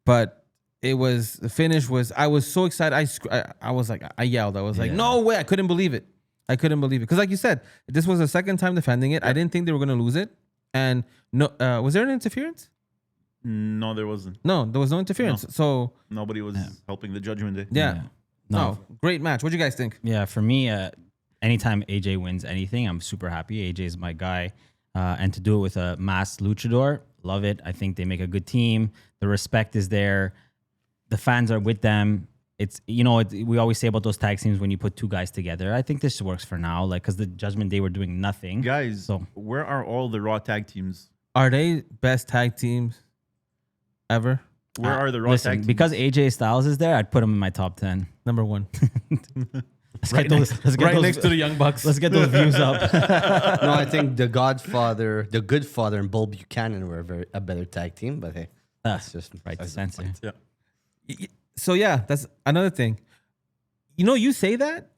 But the finish was, I was so excited. I was like, I yelled. I was like, Yeah. no way. I couldn't believe it. Because like you said, this was the second time defending it. I didn't think they were going to lose it. And no, was there an interference? No, there wasn't. No, there was no interference. No. So Nobody was helping the Judgment Day. yeah. No. No, great match. What do you guys think? Yeah, for me, anytime AJ wins anything, I'm super happy. AJ is my guy. And to do it with a masked luchador, love it. I think they make a good team. The respect is there. The fans are with them. It's, we always say about those tag teams when you put two guys together. I think this works for now, like, because the Judgment Day were doing nothing. Guys, So- where are all the Raw tag teams? Are they best tag teams ever? Where are the Raw Listen, tag teams? because AJ Styles is there, I'd put him in my top 10. Number one. Let's get those, the Young Bucks. let's get those views up. No, I think the Godfather, the Good Father, and Bull Buchanan were a better tag team. But hey, that's just Right to that's censor. Yeah. So yeah, that's another thing. You say that.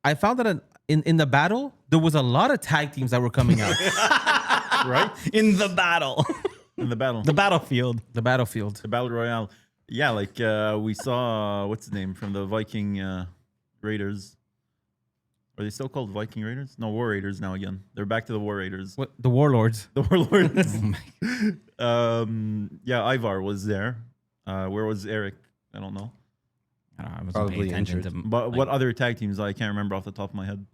I found that in the battle there was a lot of tag teams that were coming out. Right? In the battle. In the battle. The battlefield. The battlefield. The Battle Royale. Yeah, like we saw, what's his name from the Viking Raiders? Are they still called Viking Raiders? No, War Raiders now again. They're back to the War Raiders. What the Warlords? The Warlords. Oh Yeah, Ivar was there. Where was Eric? I don't know. I wasn't Probably paying attention injured. to, But like, what other tag teams? I can't remember off the top of my head.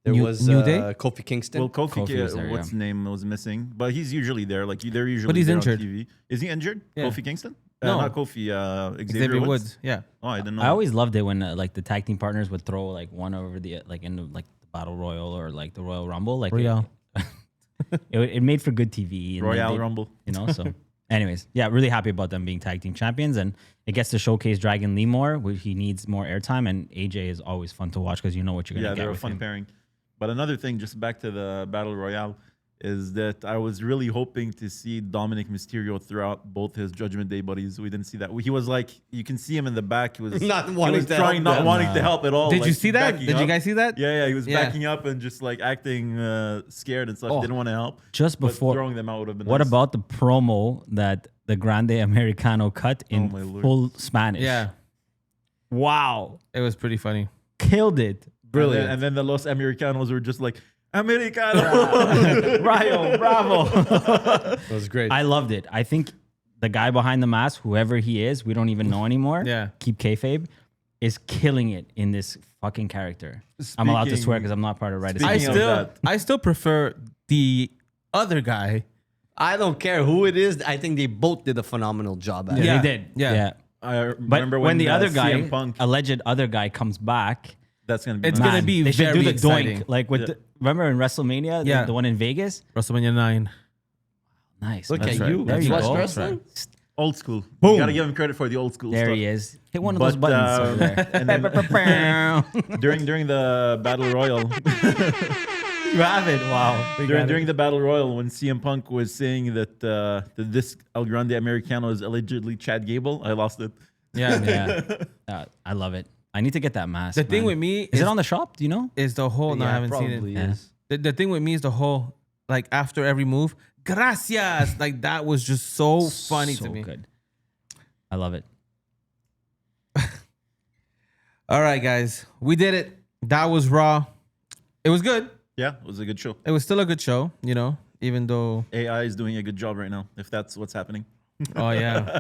There New- was New Day? Kofi Kingston. Well, Kofi, Kofi was there, what's his name was missing, but he's usually there. Like they're usually But he's there injured. on TV. Is he injured? Yeah. Kofi Kingston? No. Not Kofi. Xavier Woods. Yeah. Oh, I didn't know. I always loved it when like the tag team partners would throw like one over the like into like the Battle Royal or like the Royal Rumble. Like Royale. it made for good TV. And Royale they- Rumble. So anyways, yeah, really happy about them being tag team champions, and it gets to showcase Dragon Lee more. He needs more airtime, and AJ is always fun to watch because you know what you're gonna Yeah, get they're a with fun him. pairing. But another thing, just back to the Battle Royale, is that I was really hoping to see Dominic Mysterio throughout both his Judgment Day buddies. We didn't see that. He was like, you can see him in the back. He was Not he wanting was to trying, help not them. wanting to help at all. Did like, you see that? backing Did you up. guys see that? Yeah, he was Yeah. backing up and just like acting scared and stuff. Oh. Didn't want to help. Just But before, throwing them out would have been what nice. about the promo that the Grande Americano cut in my Lord. full Spanish? Yeah. Wow, It was pretty funny. killed it. Brilliant. And then the Los Americanos were just like, Americano. Rayo, bravo. It was great. I loved it. I think the guy behind the mask, whoever he is, we don't even know anymore. Yeah. Keep kayfabe, is killing it in this fucking character. I'm allowed to Speaking- swear because I'm not part of Right. Speaking of that. I still prefer the other guy. I don't care who it is. I think they both did a phenomenal job at it. Yeah. They did. Yeah. I But remember when the other CM guy, Punk, alleged other guy, comes back, that's going to be It's nice. gonna be they should very do the exciting. doink. Like with, remember in WrestleMania, Yeah. the one in Vegas? WrestleMania 9. Nice. Look man. at right. you. There you Watch go. wrestling? Old school. Boom. You got to give him credit for the old school There stuff. he is. Hit one of But, those buttons over there. and then during the Battle Royal, You have it. Wow. during the Battle Royal, when CM Punk was saying that this El Grande Americano is allegedly Chad Gable, I lost it. Yeah. Yeah. I love it. I need to get that mask. The thing man. with me is it on the shop? Do you know? is the whole. No, I Yeah, haven't seen probably it. is. The thing with me is the whole, like, after every move, gracias. Like, that was just so funny So to me. good. I love it. All right, guys. We did it. That was Raw. It was good. Yeah, it was a good show. It was still a good show, even though. AI is doing a good job right now, if that's what's happening. Oh, yeah.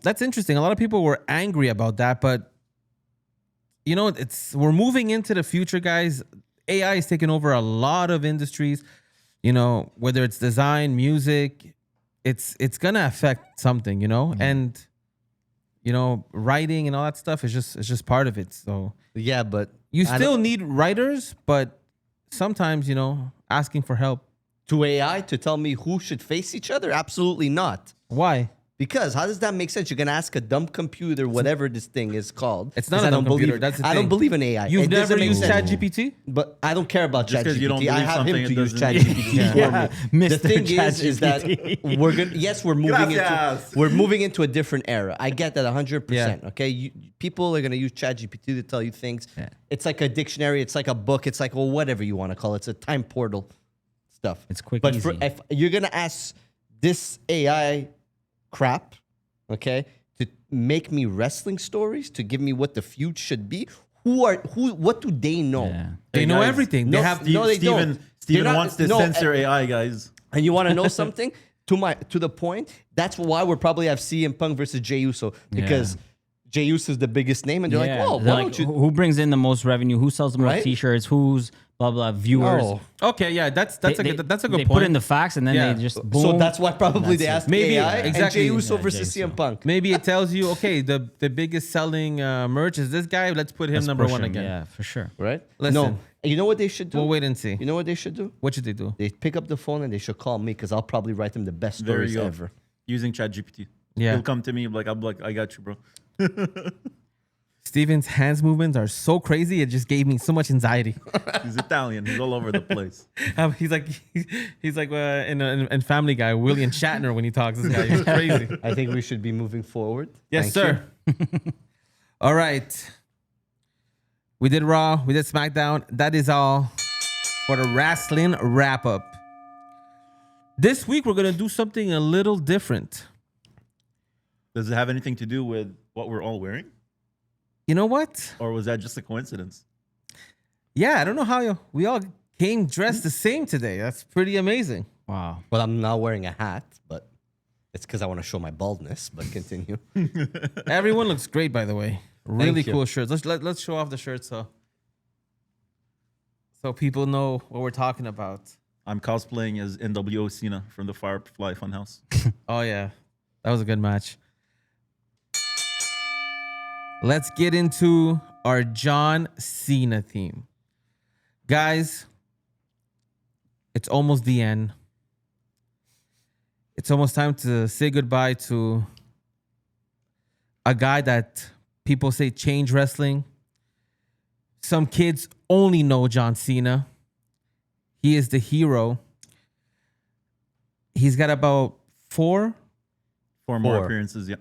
That's interesting. A lot of people were angry about that, but we're moving into the future, guys. AI is taking over a lot of industries, whether it's design, music, it's gonna affect something, and writing and all that stuff is just part of it. So Yeah, but you I still don't- need writers, but sometimes, asking for help. to AI to tell me who should face each other? Absolutely not. Why? Because how does that make sense? You're gonna ask a dumb computer, whatever this thing is called. It's not 'Cause a I dumb don't computer. believe. That's the I don't thing. believe in AI. You've It doesn't never make used sense. ChatGPT? But I don't care about Just 'cause ChatGPT. you don't I believe have something, him to it use doesn't- ChatGPT for Yeah, me. The Mr. thing is that ChatGPT. we're gonna. Yes, we're moving Gracias. into. We're moving into a different era. I get that 100%. Okay, people are gonna use ChatGPT to tell you things. Yeah. It's like a dictionary. It's like a book. It's like whatever you want to call it. It's a time portal stuff. It's quick, But easy. if you're gonna ask this AI crap, okay, to make me wrestling stories, to give me what the feud should be, what do they know? Yeah. They Hey, know guys, everything. no, They have. no, they Steven, don't. Steven They're not- wants to no, censor AI, guys. And you want to know something? To the point, that's why we'll probably have CM Punk versus Jey Uso, because Jey Uso is the biggest name, and they're like, "Oh, They're why like, don't you?" who brings in the most revenue? Who sells the most Right? T-shirts? Who's blah blah viewers? No. Okay, yeah, that's a good They point. put in the facts and then Yeah. they just boom. So that's why probably That's they it. asked Maybe, AI and exactly. Jey Uso Yeah, versus Jey Uso. CM Punk. Maybe it tells you, okay, the biggest selling merch is this guy. Let's put him Let's number push one him. again. Yeah, for sure. Right? Listen. No. You know what they should do? We'll wait and see. You know what they should do? What should they do? They pick up the phone and they should call me because I'll probably write them the best There stories you go. ever. Using ChatGPT. Yeah. He'll come to me like, I'm like, I got you, bro. Steven's hands movements are so crazy. It just gave me so much anxiety. He's Italian. He's all over the place. He's like in Family Guy, William Shatner when he talks. This guy, he's crazy. I think we should be moving forward. Yes, Thank you. sir. All right. We did Raw. We did SmackDown. That is all for the wrestling wrap up. This week, we're going to do something a little different. Does it have anything to do with what we're all wearing? You know what? Or was that just a coincidence? Yeah, I don't know how we all came dressed the same today. That's pretty amazing. Wow. Well, I'm not wearing a hat, but it's because I want to show my baldness. But continue. Everyone looks great, by the way. Really you. cool shirts. Let's show off the shirts so people know what we're talking about. I'm cosplaying as NWO Cena from the Firefly Funhouse. Oh yeah, that was a good match. Let's get into our John Cena theme. Guys, it's almost the end. It's almost time to say goodbye to a guy that people say changed wrestling. Some kids only know John Cena. He is the hero. He's got about four More appearances, yeah.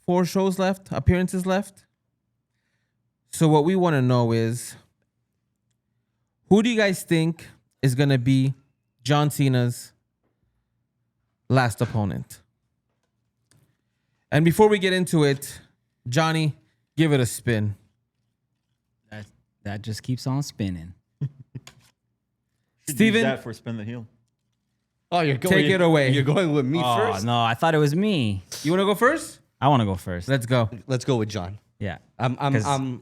appearances left. So what we want to know is, who do you guys think is going to be John Cena's last opponent? And before we get into it, Johnny, give it a spin. That just keeps on spinning. Should Steven? use that for spin the heel. Oh, you're going. Take it away. You're going with me Oh first. no, I thought it was me. You want to go first? I want to go first. Let's go. Let's go with John. Yeah. I'm 'Cause- so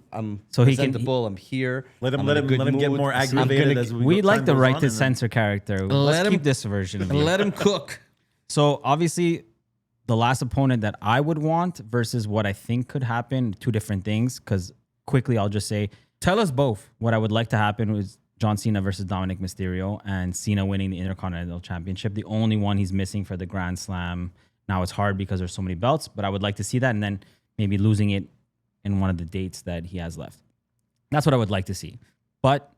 so he can- presentable. I'm here. Let him I'm let in a him good let him get mood. more I'm aggravated gonna- as we We go, like time the goes right on, to and then- censor character. Let Let's him- keep this version of you. Let him cook. So obviously, the last opponent that I would want versus what I think could happen, two different things. Because quickly, I'll just say Tell us both. what I would like to happen was John Cena versus Dominic Mysterio and Cena winning the Intercontinental Championship. The only one he's missing for the Grand Slam. Now it's hard because there's so many belts, but I would like to see that, and then maybe losing it in one of the dates that he has left. That's what I would like to see. But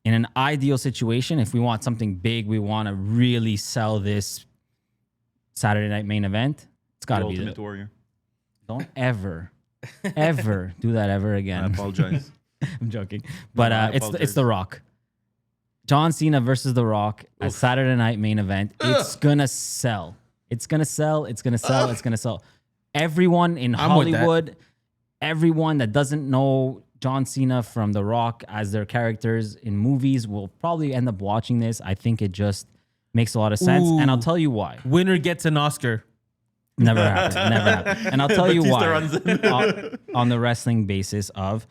in an ideal situation, if we want something big, we want to really sell this Saturday night main event, it's got The to be Ultimate Warrior. Don't ever, ever do that ever I again. apologize. I'm joking. But No, I it's apologize. The Rock. John Cena versus The Rock at Saturday night main event. It's gonna sell. It's gonna sell. It's gonna sell. It's gonna sell. Everyone in I'm with that. Hollywood, everyone that doesn't know John Cena from The Rock as their characters in movies will probably end up watching this. I think it just makes a lot of sense. Ooh. And I'll tell you why. Winner gets an Oscar. Never happened. Never happened. And I'll tell you Batista why. runs in. On the wrestling basis of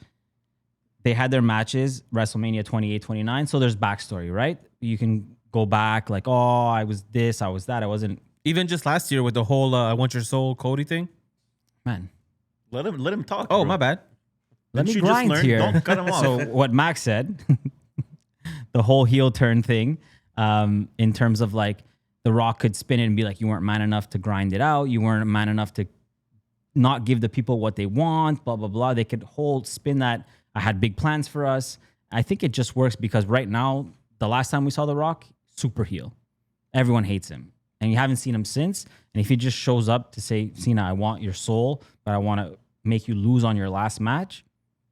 they had their matches WrestleMania 28, 29. So there's backstory, right? You can go back like, oh, I was this, I was that. I wasn't, Even just last year with the whole "I Want Your Soul" Cody thing. man. Let him talk. Oh, bro. my bad. Let Didn't me you just grind learn? here. Don't cut him off. So what Max said, the whole heel turn thing, in terms of like The Rock could spin it and be like, you weren't man enough to grind it out. You weren't man enough to not give the people what they want, blah, blah, blah. They could spin that. I had big plans for us. I think it just works because right now, the last time we saw The Rock, super heel. Everyone hates him. And you haven't seen him since. And if he just shows up to say, Cena, I want your soul, but I want to make you lose on your last match,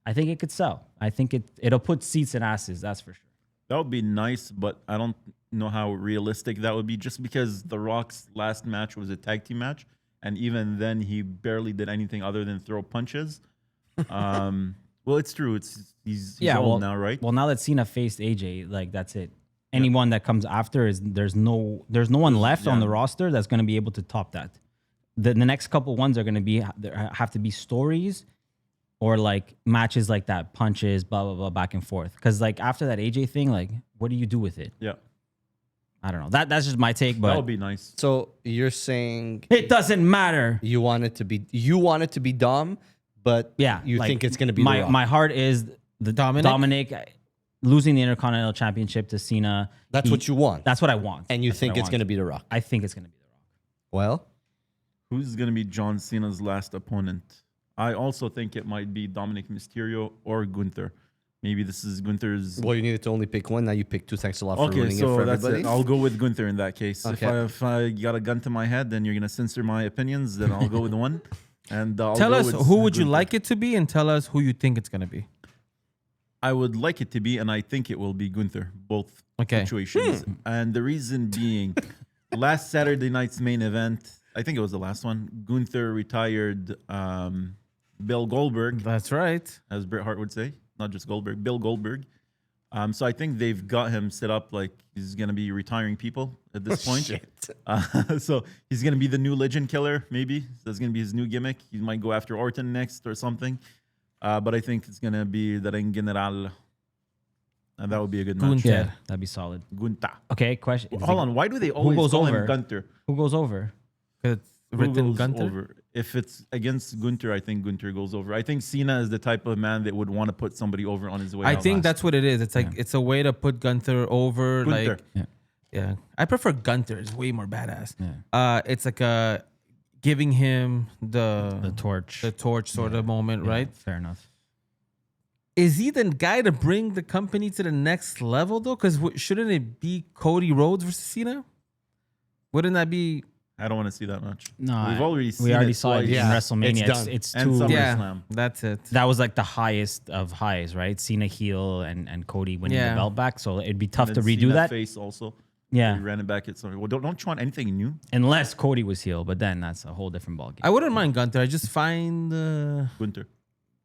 I think it could sell. I think it'll put seats in asses, that's for sure. That would be nice, but I don't know how realistic that would be just because The Rock's last match was a tag team match. And even then, he barely did anything other than throw punches. Well, it's true. He's old now, right? Well, now that Cena faced AJ, like that's it. Anyone that comes after there's no one left on the roster that's going to be able to top that. The next couple ones are going to have to be stories or like matches like that, punches, blah blah blah, back and forth. Because like after that AJ thing, like what do you do with it? Yeah, I don't know. That's just my take, but that would be nice. So you're saying it doesn't matter. you want it to be Dom, but Yeah, you like, think it's going to be The Rock. my heart is the Dominic losing the Intercontinental Championship to Cena. That's what you want. That's what I want. And you That's think what I it's want. going to be The Rock. I think it's going to be The Rock. Well, Who's going to be John Cena's last opponent? I also think it might be Dominic Mysterio or Gunther. Maybe this is Gunther's. you needed to only pick one. Now you pick two. Thanks a lot for Okay, ruining it so for that's everybody. it. I'll go with Gunther in that case. Okay. If I got a gun to my head, then you're going to censor my opinions, then I'll go with one. And I'll Tell go us with who would you Gunther. like it to be, and tell us who you think it's gonna be. I would like it to be, and I think it will be Gunther, both Okay. situations. And the reason being, last Saturday night's main event, I think it was the last one, Gunther retired Bill Goldberg, That's right. as Bret Hart would say, not just Goldberg, Bill Goldberg. So I think they've got him set up like he's going to be retiring people at this point. Shit. So he's going to be the new legend killer, maybe. That's going to be his new gimmick. He might go after Orton next or something. But I think it's going to be the Ring General. And that would be a good match. Gunther. Yeah, that'd be solid. Gunther. Okay, question. Hold on. Why do they always goes call over? him Gunther? Who goes over? It's Who written goes Gunther. over? If it's against Gunther, I think Gunther goes over. I think Cena is the type of man that would want to put somebody over on his way I out think last. that's what it is. It's like it's a way to put Gunther over. Gunther. Like, yeah, I prefer Gunther. It's way more badass. Yeah. It's like a giving him the torch. sort of moment, Yeah, right? Fair enough. Is he the guy to bring the company to the next level though? Because shouldn't it be Cody Rhodes versus Cena? Wouldn't that be? I don't want to see that much. No, We've already seen we already it saw it twice. in Yeah, WrestleMania. it's done. It's And too. SummerSlam. Yeah, that's it. That was like the highest of highs, right? Cena heel and Cody winning Yeah. the belt back. So it'd be tough And to then redo Cena that. face also. Yeah, He ran it back at something. Well, don't you want anything new? unless Cody was heel, but then that's a whole different ballgame. I wouldn't mind Gunther. I just find Gunther.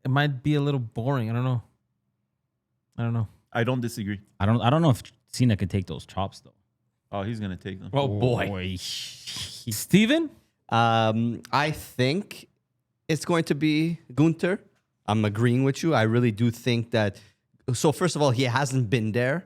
it might be a little boring. I don't know. I don't disagree. I don't know if Cena could take those chops though. Oh, he's gonna take them. Oh boy. Steven? I think it's going to be Gunther. I'm agreeing with you. I really do think that. So first of all, he hasn't been there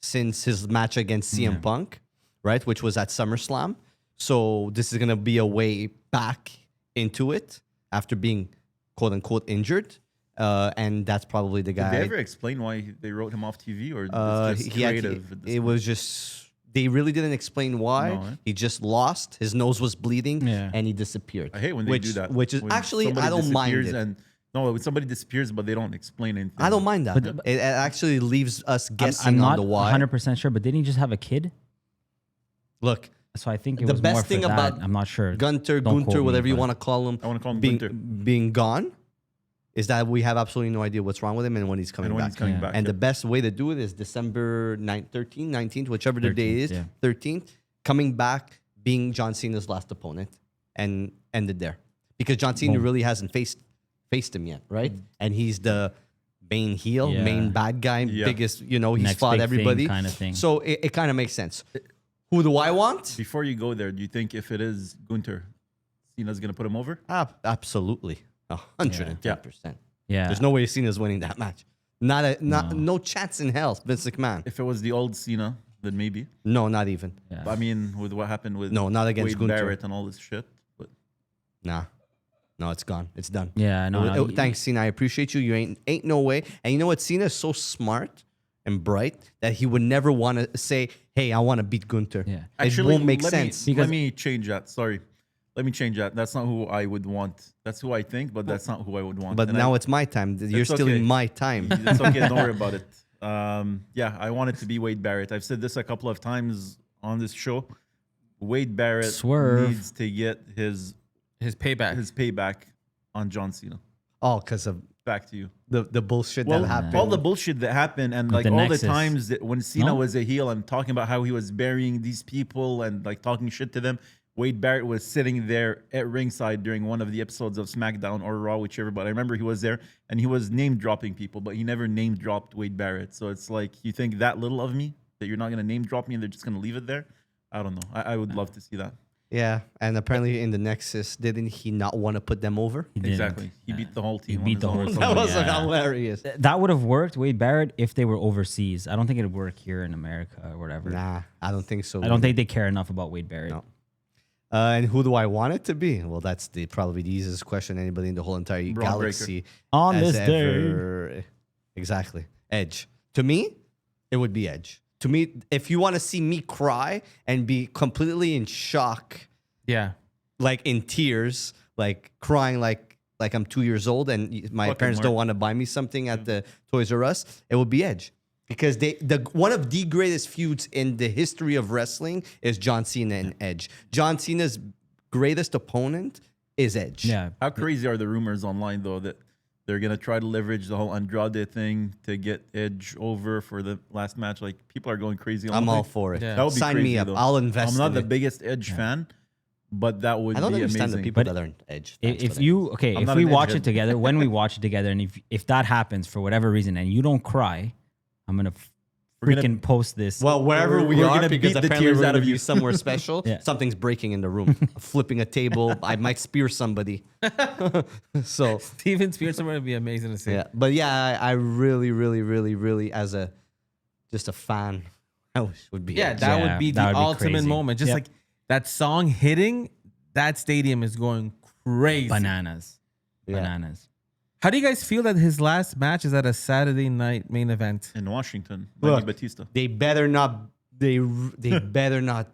since his match against CM Punk, right? Which was at SummerSlam. So this is gonna be a way back into it after being quote unquote injured. And that's probably the guy. Did they ever explain why they wrote him off TV, or it's just he had- creative? at this it point? was just they really didn't explain why. No, eh? He just lost. His nose was bleeding, Yeah. and he disappeared. I hate when they do that. Which is When actually somebody I don't mind disappears it. And no, when somebody disappears, but they don't explain anything. I don't mind that. It actually leaves us guessing I'm on not the why. 100% sure, but didn't he just have a kid? Look, So I think it the was more best for thing that. about I'm not sure. Gunter, Don't quote me, whatever you but- want to call him, I want to call him being, Gunther. being gone, is that we have absolutely no idea what's wrong with him and when he's coming And when back. he's coming Yeah. back. And yeah. the best way to do it is December 9th, 13th, 19th, whichever the day 13th, is, yeah. 13th, coming back, being John Cena's last opponent, and ended there. Because John Cena really hasn't faced him yet, right? And he's the main heel, Yeah. main bad guy, Yeah. biggest, he's Next fought big thing everybody. kinda thing. So it kind of makes sense. Who do I want? Before you go there, do you think if it is Gunther, Cena's gonna put him over? Absolutely. 110%. Yeah. There's no way Cena's winning that match. No chance in hell, Vince McMahon. If it was the old Cena, then maybe. No, not even. Yeah. I mean, with what happened with No, not against Wade Gunther. Barrett and all this shit. But Nah. No, it's gone. It's done. Yeah, no, Thanks, Cena. I appreciate you. You ain't no way. And you know what? Cena is so smart and bright that he would never want to say, "Hey, I want to beat Gunther." Yeah. It won't make sense. Let me change that. Sorry. Let me change that. That's not who I would want. That's who I think, but that's not who I would want. But And now it's my time. You're It's stealing okay. my time. It's okay. Don't worry about it. Yeah, I want it to be Wade Barrett. I've said this a couple of times on this show. Wade Barrett Swerve. needs to get His payback. his payback on John Cena. All because of Back to you. the bullshit Well, that happened. all the bullshit that happened, and With like the all Nexus. the times that when Cena No? was a heel and talking about how he was burying these people and like talking shit to them, Wade Barrett was sitting there at ringside during one of the episodes of SmackDown or Raw, whichever. But I remember he was there and he was name dropping people, but he never name dropped Wade Barrett. So it's like, you think that little of me that you're not gonna name drop me and they're just gonna leave it there? I don't know. I would love to see that. Yeah, and apparently in the Nexus, didn't he not want to put them over? He didn't. Exactly. He beat the whole team. He beat the whole team. That was Yeah. hilarious. That would have worked, Wade Barrett, if they were overseas. I don't think it'd work here in America or whatever. Nah, I don't think so. I don't think they care enough about Wade Barrett. No. And who do I want it to be? Well, that's probably the easiest question anybody in the whole entire Braun galaxy On has this day. Exactly. Edge. To me, it would be Edge. To me, if you want to see me cry and be completely in shock, Yeah. like in tears, like crying like I'm 2 years old and my Fucking parents Mark. don't want to buy me something at the Toys R Us, it would be Edge. Because one of the greatest feuds in the history of wrestling is John Cena and Edge. John Cena's greatest opponent is Edge. Yeah. How crazy are the rumors online though that they're gonna try to leverage the whole Andrade thing to get Edge over for the last match? Like people are going crazy. I'm all for it. Yeah. That would be Sign crazy, me up. though. I'll invest. I'm not in the it. biggest Edge fan, but that would I don't be understand amazing. the people But that aren't Edge. That's If what I you okay, I'm if not we an watch edgehead. it together, when we watch it together, and if that happens for whatever reason, and you don't cry, I'm gonna We're gonna- freaking post this. Well, wherever we We're are, gonna because beat the apparently tears we're out going of to be you. somewhere special. Yeah. Something's breaking in the room. Flipping a table. I might spear somebody. So, Steven Spears somewhere would be amazing to see. yeah. But yeah, I really, really, really, really, as just a fan, I wish it would be. Yeah, Edge. that Yeah, would be the that would be ultimate crazy. moment. Just Yep. like that song hitting, that stadium is going crazy. bananas, Yeah. bananas. How do you guys feel that his last match is at a Saturday night main event? in Washington, Look. Manny Batista. They better not. They better not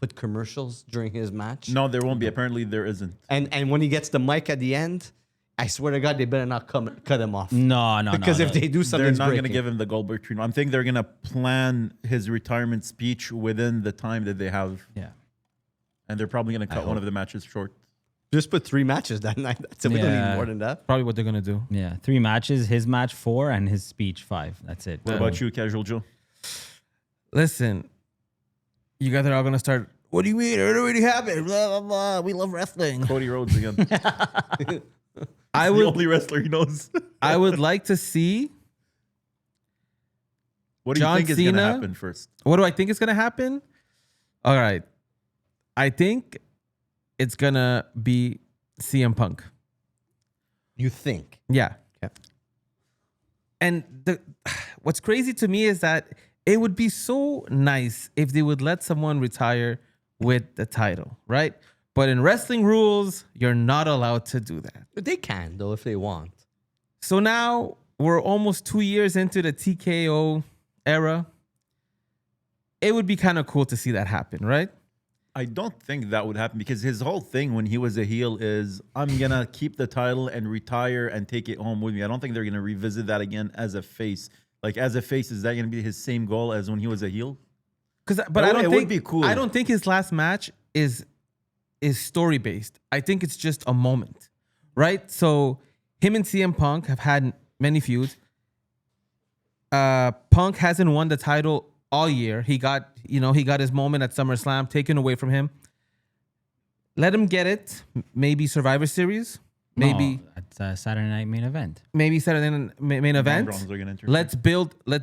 put commercials during his match. No, there won't be. Apparently, there isn't. And when he gets the mic at the end, I swear to God, they better not cut him off. No, no, Because no, if no. they do They're something, not going to give him the Goldberg treatment. I'm thinking they're going to plan his retirement speech within the time that they have, yeah, and they're probably going to cut one hope. of the matches short. just put 3 matches that night. That's it. We don't need Yeah. more than that. Probably what they're gonna do. yeah. 3 matches, his match 4, and his speech 5. That's it. What about you, Casual Joe? Listen, you guys are all gonna start. What do you mean? It already happened. Blah blah blah. We love wrestling. Cody Rhodes again. I the would. only wrestler he knows. I would like to see. What do you John think is going to Cena? happen first? What do I think is gonna happen? All right, I think it's gonna be CM Punk. You think? Yeah. Okay. And what's crazy to me is that it would be so nice if they would let someone retire with the title, right? But in wrestling rules, you're not allowed to do that. They can, though, if they want. So now we're almost 2 years into the TKO era. It would be kind of cool to see that happen, right? I don't think that would happen because his whole thing when he was a heel is I'm going to keep the title and retire and take it home with me. I don't think they're going to revisit that again as a face. Like as a face, is that going to be his same goal as when he was a heel? But It I would- don't it would think be cool. I don't think his last match is story based. I think it's just a moment, right? So him and CM Punk have had many feuds. Punk hasn't won the title all year. He got his moment at SummerSlam taken away from him. Let him get it. Maybe Survivor Series. Maybe No, it's a Saturday night main event. maybe Saturday night main event. Browns are gonna enter. Let's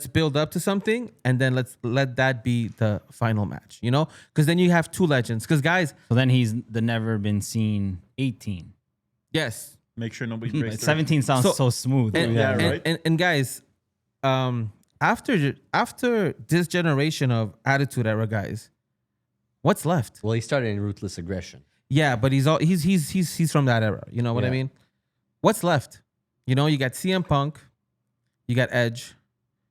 build up to something, and then let's let that be the final match. You know, because then you have 2 legends. Because guys, So then he's the never been seen 18. yes, Make sure nobody breaks their 17 sounds So- so smooth. and, Yeah, and, right. and guys, after this generation of Attitude Era guys, what's left? Well, he started in Ruthless Aggression. Yeah, but he's from that era. You know what I Yeah. mean? What's left? You know, you got CM Punk, you got Edge,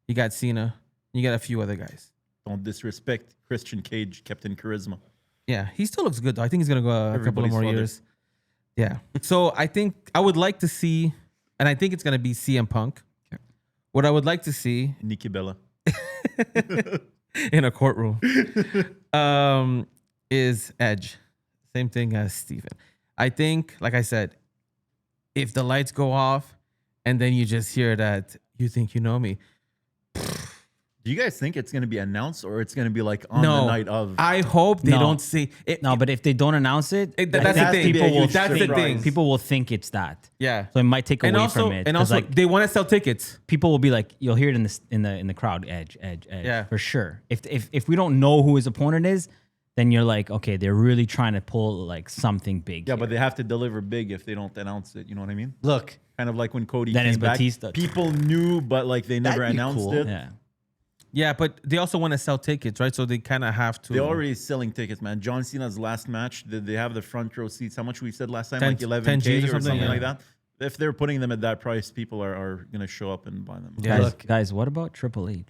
you got Cena, You got a few other guys. Don't disrespect Christian Cage, Captain Charisma. Yeah, he still looks good though. I think he's gonna go a couple of Everybody's more father. years. Yeah. So I think I would like to see, and I think it's gonna be CM Punk. What I would like to see Nikki Bella. in a courtroom is Edge. Same thing as Steven. I think, like I said, if the lights go off and then you just hear that you think you know me. Do you guys think it's going to be announced or it's going to be like on No, the night of? I hope they No. don't say it. No, but if they don't announce it, That's the thing. People will That's the think, thing. people will think it's that. Yeah. So it might take And away also, from it. and 'Cause, also, like, they want to sell tickets. people will be like, you'll hear it in the crowd, edge, Yeah. for sure. If we don't know who his opponent is, then you're like, okay, they're really trying to pull like something big. Yeah, here. but they have to deliver big if they don't announce it. You know what I mean? Look, Kind of like when Cody Then came it's back. Batista. People knew, but like they never That'd be announced cool. it. yeah. Yeah, but they also want to sell tickets, right? So they kind of have to. They're already selling tickets, man. John Cena's last match, did they have the front row seats? How much we said last time? 10 Like 11K 10 Gs or or something, something yeah. like that. If they're putting them at that price, people are going to show up and buy them. Yeah. Guys, what about Triple H?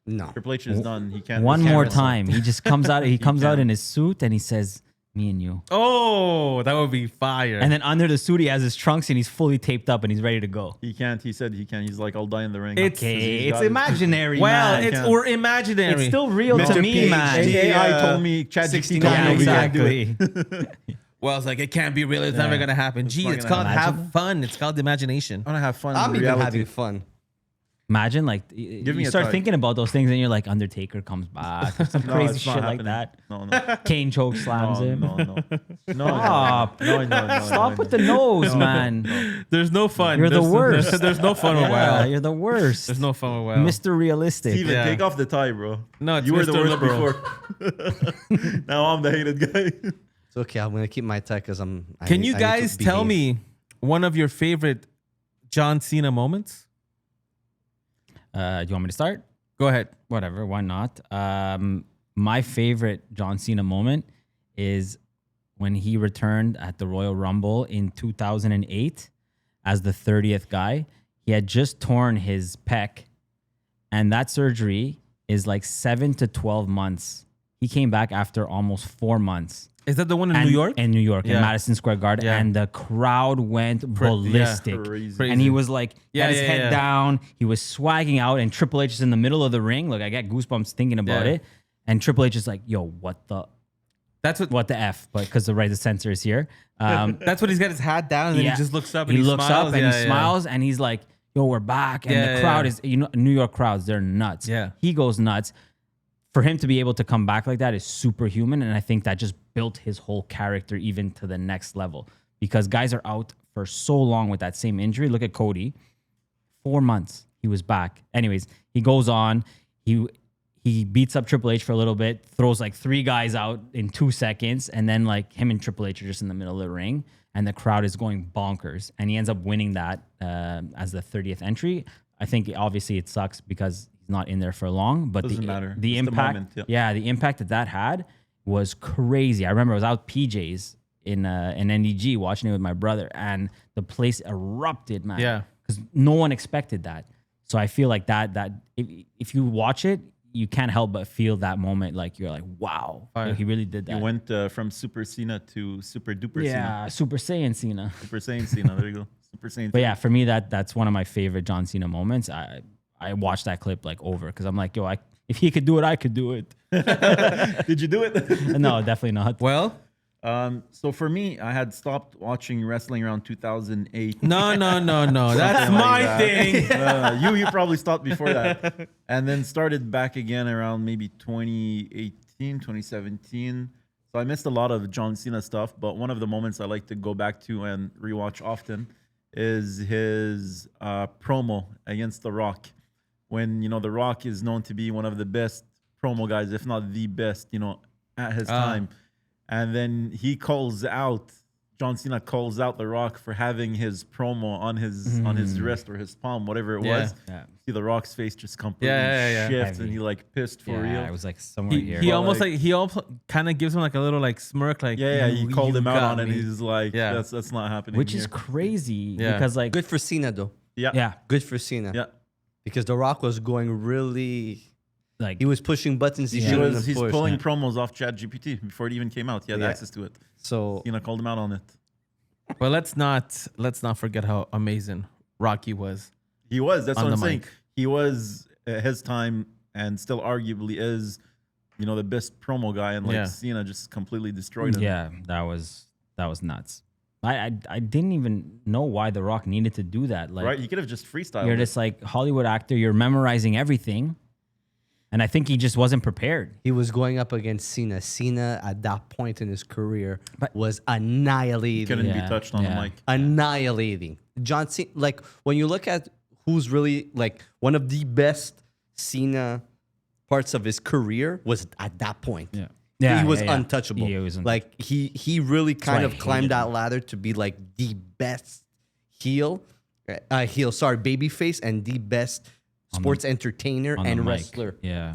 no. Triple H is done. He can't. One he can't more wrestle. time, he just comes out. He comes out can. in his suit and he says, "Me and you." Oh, that would be fire. And then under the suit, he has his trunks and he's fully taped up and he's ready to go. He can't. He said he can. He's like, I'll die in the ring. It's- Okay, He's it's got his- imaginary. well, man. it's can't. or imaginary. It's still real Mr. to me, PhD. man. The AI uh, told me, ChatGPT 69 told Yeah, me we over can't do it. exactly. Well, it's like it can't be real. It's never gonna happen. Gee, not it's gonna called happen. have fun. It's called imagination. I want to have fun. I'm in even reality. having fun. Imagine like me you a start try. thinking about those things and you're like, Undertaker comes back, or some No, crazy it's shit not like happening. that. No, no. Kane choke slams No, him. no, no. No, Stop. no. Stop with the nose, man. There's no fun. You're the There's- worst. There's no fun with Yeah, WoW. you're the worst. There's no fun with WoW. Mr. Realistic. Steven, Yeah. take off the tie, bro. No, it's you were the Mr. worst Liberal. before. Now I'm the hated guy. It's okay. I'm gonna keep my tie because I'm. Can you guys tell me one of your favorite John Cena moments? Do you want me to start? Go ahead. Whatever, why not? My favorite John Cena moment is when he returned at the Royal Rumble in 2008 as the 30th guy. He had just torn his pec, and that surgery is like 7 to 12 months. He came back after almost 4 months. Is that the one in And- New York? In New York, Yeah. in Madison Square Garden. Yeah. And the crowd went ballistic. Crazy. And he was like, Yeah, had his yeah, head yeah. down. He was swagging out, and Triple H is in the middle of the ring. Look, I get goosebumps thinking about Yeah. it. And Triple H is like, yo, what the F? But because the censor is here. That's what he's got his hat down and then Yeah. he just looks up and he he looks smiles. up and Yeah, he yeah. smiles and he's like, yo, we're back. And Yeah, the crowd yeah. is, New York crowds, they're nuts. Yeah. He goes nuts. For him to be able to come back like that is superhuman. And I think that just built his whole character even to the next level because guys are out for so long with that same injury. Look at Cody. 4 months. He was back. Anyways, he goes on. He beats up Triple H for a little bit, throws like 3 guys out in 2 seconds, and then like him and Triple H are just in the middle of the ring, and the crowd is going bonkers. And he ends up winning that as the 30th entry. I think obviously it sucks because he's not in there for long, but Doesn't matter. the It's the impact, moment, yeah, the impact that had was crazy. I remember I was out PJs in NDG watching it with my brother, and the place erupted, man. Yeah. Because no one expected that. So I feel like that if you watch it, you can't help but feel that moment. Like you're like, wow, Fire. he really did that. He went from Super Cena to Super Duper yeah, Cena. Super Saiyan Cena. Super Saiyan Cena. There you go. Super Saiyan. But yeah, for me, that's one of my favorite John Cena moments. I watched that clip like over because I'm like, yo, if he could do it, I could do it. Did you do it? No, definitely not. Well, So for me, I had stopped watching wrestling around 2008. no. That's Something my like that. thing. You probably stopped before that, and then started back again around maybe 2018, 2017. So I missed a lot of John Cena stuff, but one of the moments I like to go back to and rewatch often is his promo against The Rock. When The Rock is known to be one of the best promo guys, if not the best, at his time. And then John Cena calls out The Rock for having his promo on his wrist or his palm, whatever it Yeah. was. Yeah. See The Rock's face just completely Yeah. shifts, Heavy. and he like pissed for Yeah, real. it was like somewhere here. He Well, almost he also kind of gives him like a little like smirk, like Yeah, he called you him out got on it. me. He's like, Yeah. that's not happening. Which is here. crazy Yeah. because like, Good for Cena though. Yeah. yeah, Good for Cena. Yeah. Because The Rock was going really. like He was pushing buttons he Yeah. shouldn't have He's pushed. pulling promos off ChatGPT before it even came out. He had Yeah. access to it. So Cena called him out on it. But let's not forget how amazing Rocky was. He was. That's On what I'm the saying. mic. He was at his time and still arguably is, the best promo guy. And Yeah. Cena just completely destroyed him. yeah, that was nuts. I didn't even know why The Rock needed to do that. Like Right? He could have just freestyled. you're it. just like Hollywood actor, you're memorizing everything. And I think he just wasn't prepared. he was going up against Cena. Cena at that point in his career But- was annihilating. couldn't Yeah, be touched on yeah. the mic. Annihilating. John Cena, like when you look at who's really like one of the best Cena parts of his career was at that point. He was untouchable. He was like he really kind why of I climbed hated that him. ladder to be like the best babyface and the best sports entertainer on the and mic. wrestler. Yeah.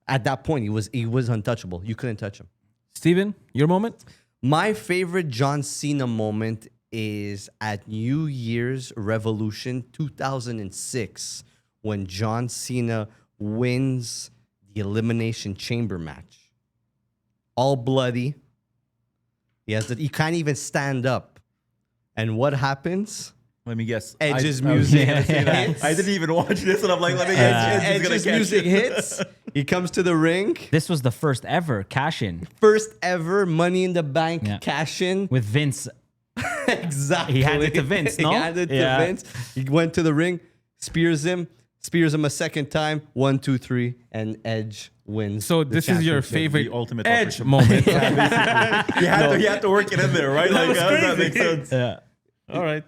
At that point, he was untouchable. You couldn't touch him. Steven, your moment? My favorite John Cena moment is at New Year's Revolution 2006 when John Cena wins the Elimination Chamber match. All bloody. He can't even stand up. And what happens? Let me guess. Edge's I was music gonna say that. hits. I didn't even watch this, and I'm like, let me guess. Edge is gonna Edge's catch music it. hits. He comes to the ring. This was the first ever cash in First ever Money in the Bank Yeah. cash in. with Vince. Exactly. He handed it to Vince, no? He handed it Yeah. to Vince. He went to the ring, spears him a second time. 1, 2, 3, and Edge wins. So the this is your championship. favorite The ultimate Edge opportunity. moment. He had to work it in there, right? Like, how does that make sense? Yeah. All right.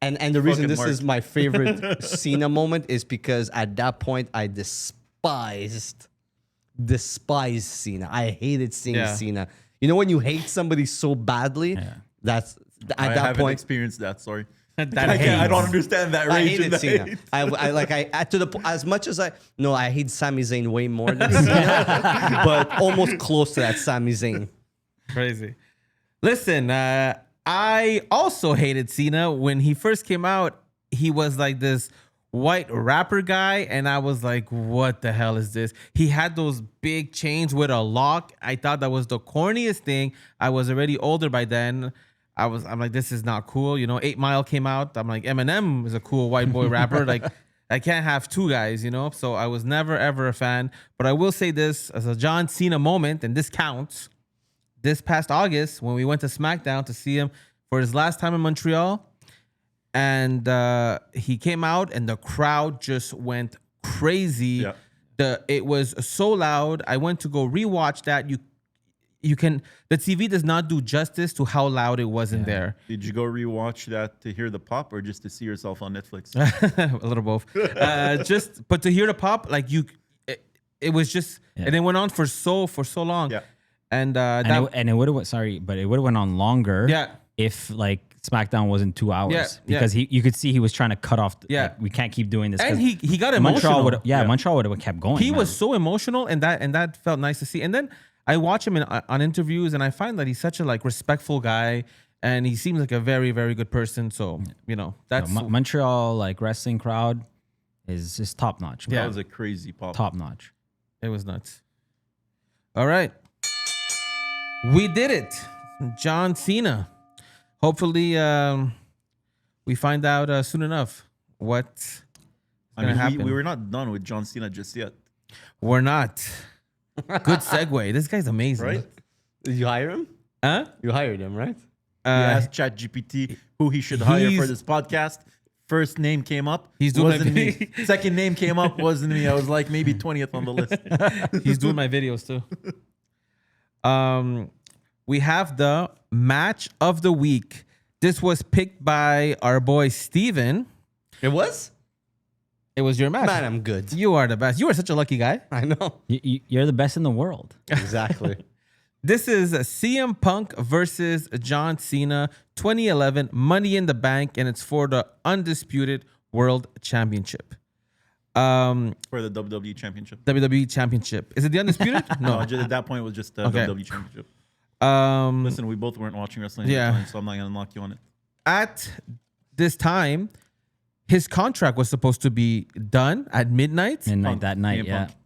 And the reason Fucking this Mark. is my favorite Cena moment is because at that point I despised Cena. I hated seeing Yeah. Cena. You know when you hate somebody so badly, that's at I that haven't point. experienced that. Sorry. That I don't hates. understand that I rage. hated and that Cena. hate. I to the as much as I hate Sami Zayn way more than Cena, but almost close to that Sami Zayn. Crazy. Listen, I also hated Cena when he first came out. He was like this white rapper guy, and I was like, "What the hell is this?" He had those big chains with a lock. I thought that was the corniest thing. I was already older by then. I'm like, this is not cool. 8 Mile came out. I'm like, Eminem is a cool white boy rapper. Like, I can't have two guys, So I was never ever a fan. But I will say this as a John Cena moment, and this counts. This past August, when we went to SmackDown to see him for his last time in Montreal, and he came out, and the crowd just went crazy. Yeah. It was so loud. I went to go rewatch that. The TV does not do justice to how loud it was in there. Did you go rewatch that to hear the pop, or just to see yourself on Netflix? A little both. But to hear the pop, like it was just, and it went on for so long. Yeah. And It would have but it would have went on longer. Yeah. If like SmackDown wasn't 2 hours, Yeah, because you could see he was trying to cut off. Yeah. Like, we can't keep doing this. and 'cause he got emotional. Montreal would have kept going. He man. was so emotional, and that felt nice to see. And then I watch him on interviews, and I find that he's such a respectful guy, and he seems like a very, very good person. So that's Montreal wrestling crowd is just top notch. That was a crazy pop. Top notch. it was nuts. All right, we did it, John Cena. Hopefully, we find out soon enough what's gonna happen. We were not done with John Cena just yet, We're not. Good segue. This guy's amazing. right? Did you hire him? Huh? You hired him, right? He asked ChatGPT who he should hire for he's- this podcast. First name came up. He's doing wasn't my- me. Second name came up. Wasn't me. I was like maybe 20th on the list. He's doing my videos too. We have the match of the week. This was picked by our boy Steven. It was? It was your match. Man, I'm good. You are the best. You are such a lucky guy. I know. You're the best in the world. Exactly. This is CM Punk versus John Cena, 2011 Money in the Bank, and it's for the Undisputed World Championship. For the WWE Championship. WWE Championship. Is it the Undisputed? No, just at that point it was just the Okay. WWE Championship. Um, Listen, we both weren't watching wrestling Yeah. at the time, so I'm not gonna knock you on it. at this time, his contract was supposed to be done at midnight. Midnight Punk, that night, CM yeah. Punk.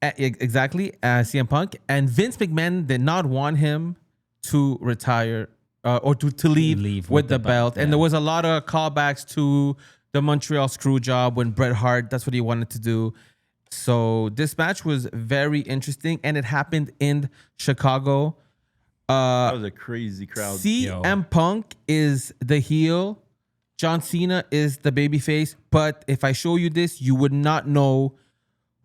Exactly, CM Punk. And Vince McMahon did not want him to retire or to leave with the belt. And yeah. there was a lot of callbacks to the Montreal Screwjob when Bret Hart, that's what he wanted to do. So this match was very interesting, and it happened in Chicago. That was a crazy crowd. CM Punk is the heel. John Cena is the babyface. But if I show you this, you would not know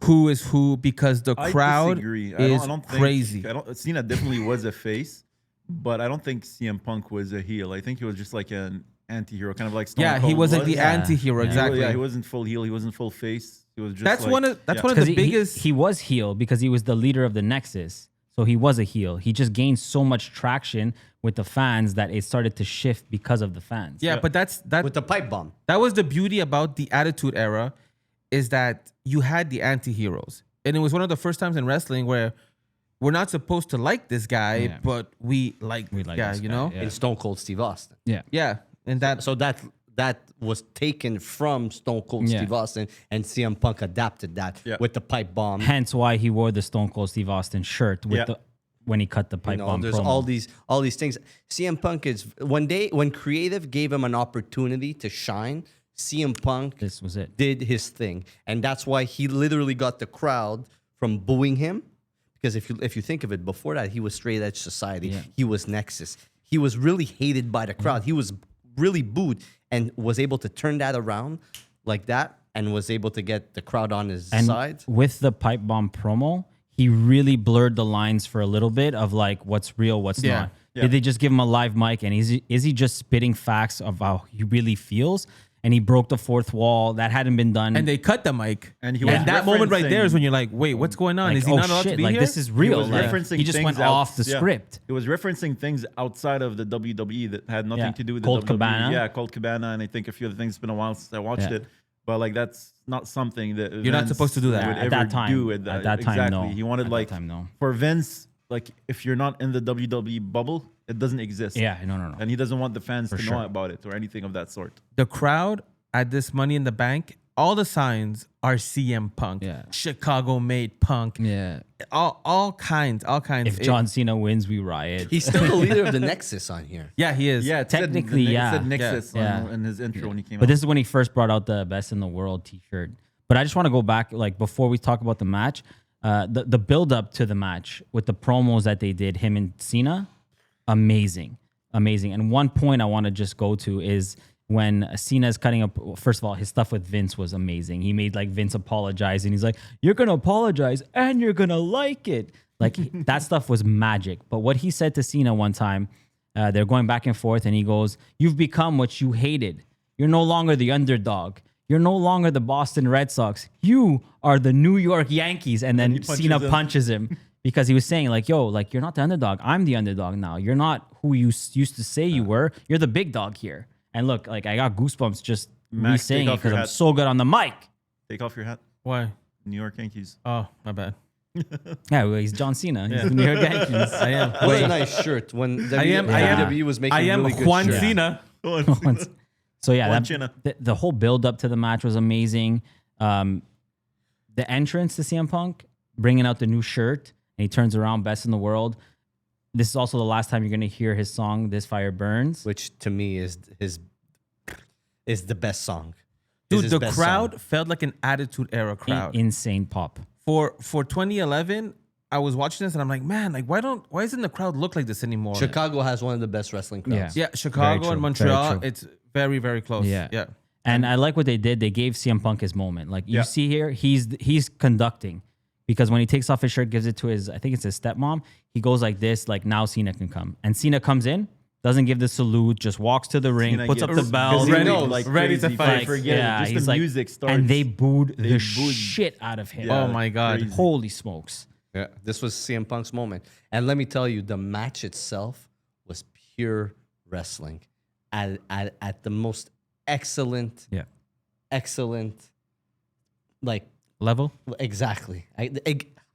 who is who because the crowd is crazy. Cena definitely was a face, but I don't think CM Punk was a heel. I think he was just like an anti-hero, kind of like Stone Cold he was like the Yeah. anti-hero, exactly. He wasn't full heel. He wasn't full face. He was just That's like, one of yeah. the biggest. He was heel because he was the leader of the Nexus. So he was a heel. He just gained so much traction with the fans that it started to shift because of the fans. Yeah, but with the pipe bomb. that was the beauty about the Attitude Era, is that you had the anti-heroes. And it was one of the first times in wrestling where we're not supposed to like this guy, but we like this guy, this you guy, know? yeah. In Stone Cold Steve Austin. Yeah. Yeah. And that So that was taken from Stone Cold Yeah. Steve Austin, and CM Punk adapted that with the pipe bomb. Hence why he wore the Stone Cold Steve Austin shirt with Yeah. when he cut the pipe bomb There's promo. all these things. CM Punk is when creative gave him an opportunity to shine, CM Punk This was it. did his thing, and that's why he literally got the crowd from booing him. Because if you think of it, before that he was straight edge society. Yeah. He was Nexus. He was really hated by the crowd. He was really booed, and was able to turn that around like that, and was able to get the crowd on his And side. with the pipe bomb promo, he really blurred the lines for a little bit of like what's real, what's not. Yeah. Did they just give him a live mic and is he just spitting facts of how he really feels? And he broke the fourth wall. That hadn't been done. and they cut the mic. And he and was that moment right there is referencing- when you're like, wait, what's going on? like, Is he oh not allowed shit, to be like here? this is He real. was Like, referencing he just went things out- off the yeah. script. He was referencing things outside of the WWE that had nothing Yeah. to do with Colt the WWE. Cabana. Yeah, Colt Cabana, and I think a few other things. It's been a while since I watched Yeah. it, but like that's not something that You're not Vince supposed to do that. would At ever that time. do At that time, exactly. no. He wanted At like that time, no. for Vince, like if you're not in the WWE bubble, it doesn't exist. Yeah, no. And he doesn't want the fans to sure. know about it or anything of that sort. The crowd at this Money in the Bank, all the signs are CM Punk. Yeah. Chicago made Punk. Yeah. All kinds. If John Cena wins, we riot. He's still the leader of the Nexus on here. Yeah, he is. Yeah, it said- Technically, it yeah. said Nexus Yeah. in his intro when he came But out. this is when he first brought out the Best in the World T-shirt. But I just want to go back, like before we talk about the match, the build up to the match with the promos that they did, him and Cena, amazing. And one point I want to just go to is when Cena's cutting up. First of all, his stuff with Vince was amazing. He made like Vince apologize, and he's like, "You're gonna apologize, and you're gonna like it." Like that stuff was magic. But what he said to Cena one time, they're going back and forth, and he goes, "You've become what you hated. You're no longer the underdog. You're no longer the Boston Red Sox. You are the New York Yankees." And then Cena punches him because he was saying like, yo, like you're not the underdog. I'm the underdog now. You're not who you used to say you were. You're the big dog here. And look, like I got goosebumps just Max, saying take it off your because I'm hat. so good on the mic. Take off your hat. Why? New York Yankees. Oh, my bad. Yeah, well, he's John Cena. He's the New York Yankees. I am. What a nice shirt. When I am. WWE was making I am really good Juan shirts. Cena. So yeah, Juan that, Cena. the whole build up to the match was amazing. The entrance to CM Punk, bringing out the new shirt, and he turns around, best in the world. This is also the last time you're gonna hear his song, "This Fire Burns." Which to me is the best song. Dude, Is his the best crowd song. felt like an Attitude Era crowd. Insane pop. For 2011, I was watching this and I'm like, man, like why doesn't the crowd look like this anymore? Chicago has one of the best wrestling crowds. Yeah, Chicago true, and very Montreal, true. it's very, very close. Yeah. Yeah. And I like what they did. They gave CM Punk his moment. Like you Yeah. see here, he's conducting because when he takes off his shirt, gives it to I think it's his stepmom. He goes like this, like now Cena can come. And Cena comes in, doesn't give the salute, just walks to the ring, Cena puts up gets- the bell. because he Ready- knows, like, ready to crazy. fight. I forget it. Just he's the like- music starts. And they booed They the booed- shit out of him. Yeah. Oh my God. crazy. Holy smokes. Yeah, this was CM Punk's moment. And let me tell you, the match itself was pure wrestling at the most excellent, Yeah. like, Level? exactly.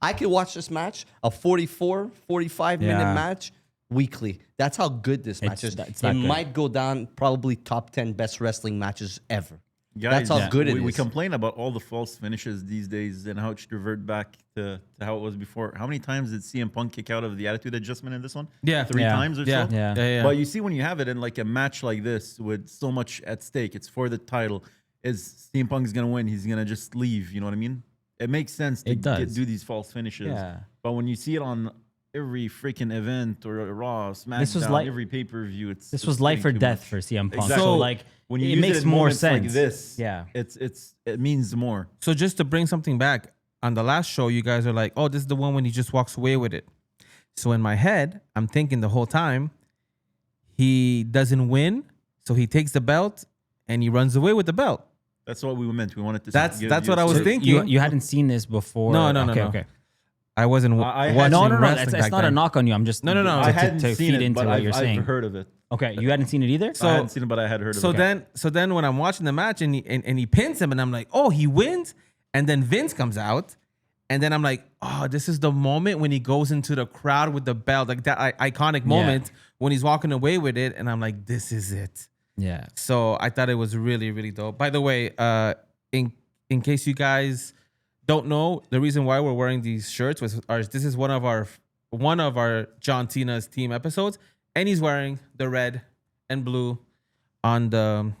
I could watch this match, a 44, 45-minute Yeah. match, weekly. That's how good this match is. It's It that good. might go down probably top 10 best wrestling matches ever. Guys, That's how good it we is. complain about all the false finishes these days and how it should revert back to how it was before. How many times did CM Punk kick out of the attitude adjustment in this one? Yeah. 3 Yeah. times or Yeah. so? Yeah. But you see, when you have it in like a match like this with so much at stake, it's for the title. Is CM Punk's gonna win? He's gonna just leave. You know what I mean? It makes sense to It does. do these false finishes. Yeah. But when you see it on every freaking event or Raw, SmackDown, This was like- every pay per view, This was life or death for CM Punk. Exactly. So So, like when you it use makes it in more moments sense. like this. Yeah. It means more. So just to bring something back, on the last show, you guys are like, "Oh, this is the one when he just walks away with it." So in my head, I'm thinking the whole time, he doesn't win, so he takes the belt and he runs away with the belt. That's what we meant. We wanted to. That's give what you I was a- thinking. You hadn't seen this before. No, no, no, okay, no. Okay. I wasn't I had- watching No, no, no. wrestling That's back not a then. knock on you. I'm just No, no, no. To, I to, hadn't to seen feed it, into but what you're saying. I've heard of it. Okay, you hadn't seen it either. So- I hadn't seen it, but I had heard of So it. then when I'm watching the match and he pins him and I'm like, oh, he wins, and then Vince comes out, and then I'm like, oh, this is the moment when he goes into the crowd with the belt, like that iconic moment when he's walking away with it, and I'm like, this is it. Yeah. So I thought it was really, really dope. By the way, in case you guys don't know, the reason why we're wearing these shirts this is one of our John Cena's team episodes, and he's wearing the red and blue on the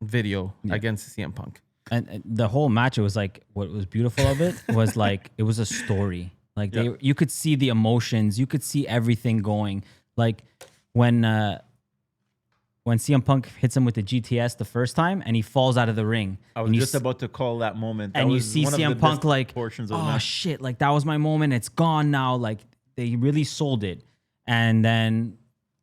video against CM Punk. And the whole match, it was like what was beautiful of it was like it was a story. Like you could see the emotions, you could see everything going. Like when CM Punk hits him with the GTS the first time and he falls out of the ring. I was and you just about to call that moment. That and you was see one of the CM Punk best like, portions of the oh match. shit, like that was my moment. It's gone now. Like they really sold it. And then,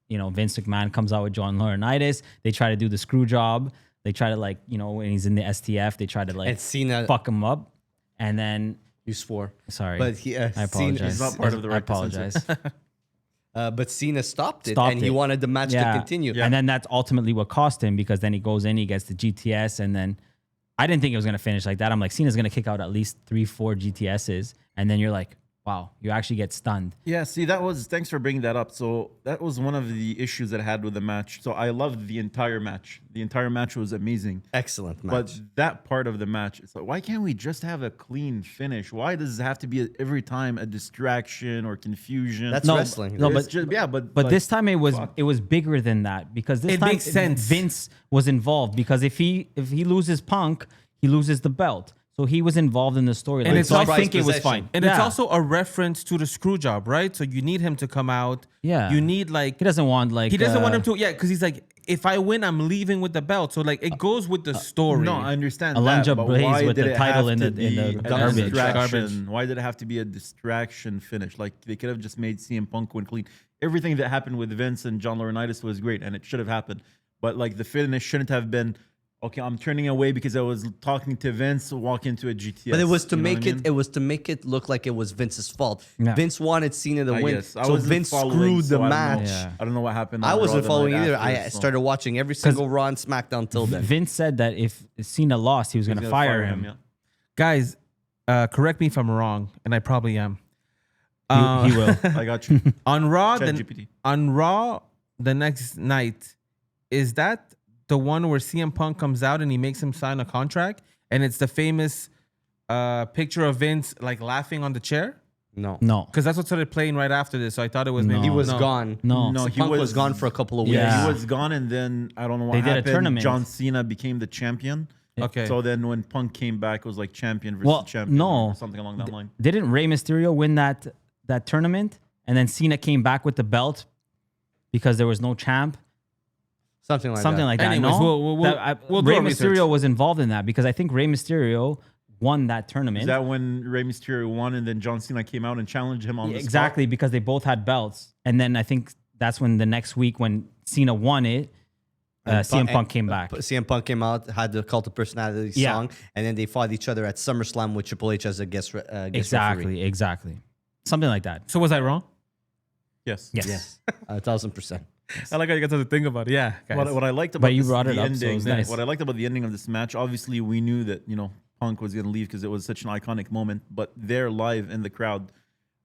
Vince McMahon comes out with John Laurinaitis. They try to do the screw job. They try to when he's in the STF, they try to And Cena, fuck him up. And then, you swore. sorry, But he, I apologize. He's not part of the I right to censor. apologize. But Cena stopped it, Stopped and he it. wanted the match to continue. And then that's ultimately what cost him because then he goes in, he gets the GTS, and then I didn't think it was gonna finish like that. I'm like, Cena's gonna kick out at least 3-4 GTSs, and then you're like, wow, you actually get stunned. Yeah, see, thanks for bringing that up. So that was one of the issues that I had with the match. So I loved the entire match. The entire match was amazing. Excellent match. But that part of the match, it's like, why can't we just have a clean finish? Why does it have to be every time a distraction or confusion? That's wrestling. No, It's but just, yeah, but But like, this time it was fuck. it was bigger than that because this It time makes sense. Vince was involved because if he loses Punk, he loses the belt. So he was involved in the story. And it's so I also- think it was possession. fine. And it's Yeah. also a reference to the screw job, right? So you need him to come out. Yeah. You need like he doesn't want like he doesn't want him to, because he's like, if I win, I'm leaving with the belt. So like it goes with the story. No, I understand Alundra that, but Blaze why with did the it title have in to the- in be the a garbage. distraction? Why did it have to be a distraction finish? Like they could have just made CM Punk win clean. Everything that happened with Vince and John Laurinaitis was great, and it should have happened. But like the finish shouldn't have been, okay, I'm turning away because I was talking to Vince, walk into a GTS. But it was to You know make what I it. mean? It was to make it look like it was Vince's fault. Yeah. Vince wanted Cena to I win, guess. I so wasn't Vince following, screwed the so I don't know. match. Yeah. I don't know what happened. I on Raw wasn't the following night either. after, I so- started watching every single Raw and SmackDown till then. Vince said that if Cena lost, he was going He's to gonna fire him. yeah. Guys, correct me if I'm wrong, and I probably am. He will. I got you. On Raw, ChatGPT. the next night, is that the one where CM Punk comes out and he makes him sign a contract, and it's the famous picture of Vince like laughing on the chair? No, No. Because that's what started playing right after this. So I thought it was maybe he was no. gone. No. No, Punk was gone for a couple of weeks. Yeah. He was gone, and then I don't know what They did a happened. tournament. John Cena became the champion. Okay. So then when Punk came back, it was like champion versus Well, champion. no. Or something along that line. Didn't Rey Mysterio win that tournament? And then Cena came back with the belt because there was no champ? Something like Something that. like that. Anyways, No? we'll do Rey our Mysterio research. was involved in that because I think Rey Mysterio won that tournament. Is that when Rey Mysterio won, and then John Cena came out and challenged him on the Exactly, because they both had belts. And then I think that's when the next week when Cena won it, CM Punk came back. CM Punk came out, had the Cult of Personality Yeah. song, and then they fought each other at SummerSlam with Triple H as a guest Exactly, referee. exactly. Something like that. So was I wrong? Yes. Yes. Yes, 1000%. I like how you got to think about it. Yeah. Guys. What I liked about you this, brought it the up, so ending, it's nice. what I liked about the ending of this match, obviously we knew that Punk was going to leave because it was such an iconic moment. But they're live in the crowd.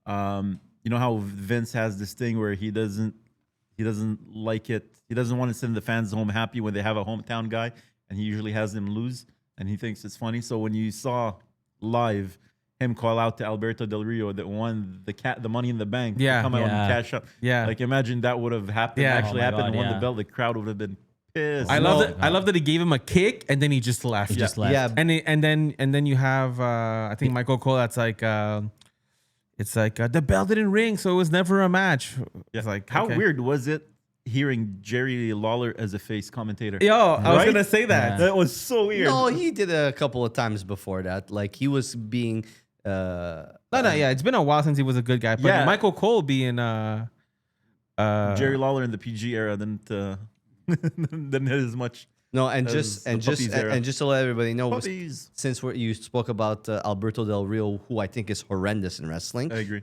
You know how Vince has this thing where he doesn't like it. He doesn't want to send the fans home happy when they have a hometown guy, and he usually has them lose. and he thinks it's funny. So when you saw live him call out to Alberto Del Rio that won the Money in the Bank, to Yeah. come out Yeah. and cash up. Yeah. Like imagine that would have happened. Yeah. Actually Oh my happened and God, won the yeah. belt. The crowd would have been pissed. I No. love that. I love that he gave him a kick and then he just left. He just left. Yeah, And then you have I think Michael Cole. That's like it's like the bell didn't ring, so it was never a match. It's like How okay. weird was it hearing Jerry Lawler as a face commentator? Yo, I was Right? gonna say that. That was so weird. no, he did a couple of times before that. Like he was being. No, yeah, it's been a while since he was a good guy. But Yeah. Michael Cole being Jerry Lawler in the PG era didn't hit as much. No, and That just was the and just puppies era. and just to let everybody know, Puppies. since you spoke about Alberto Del Rio, who I think is horrendous in wrestling, I agree.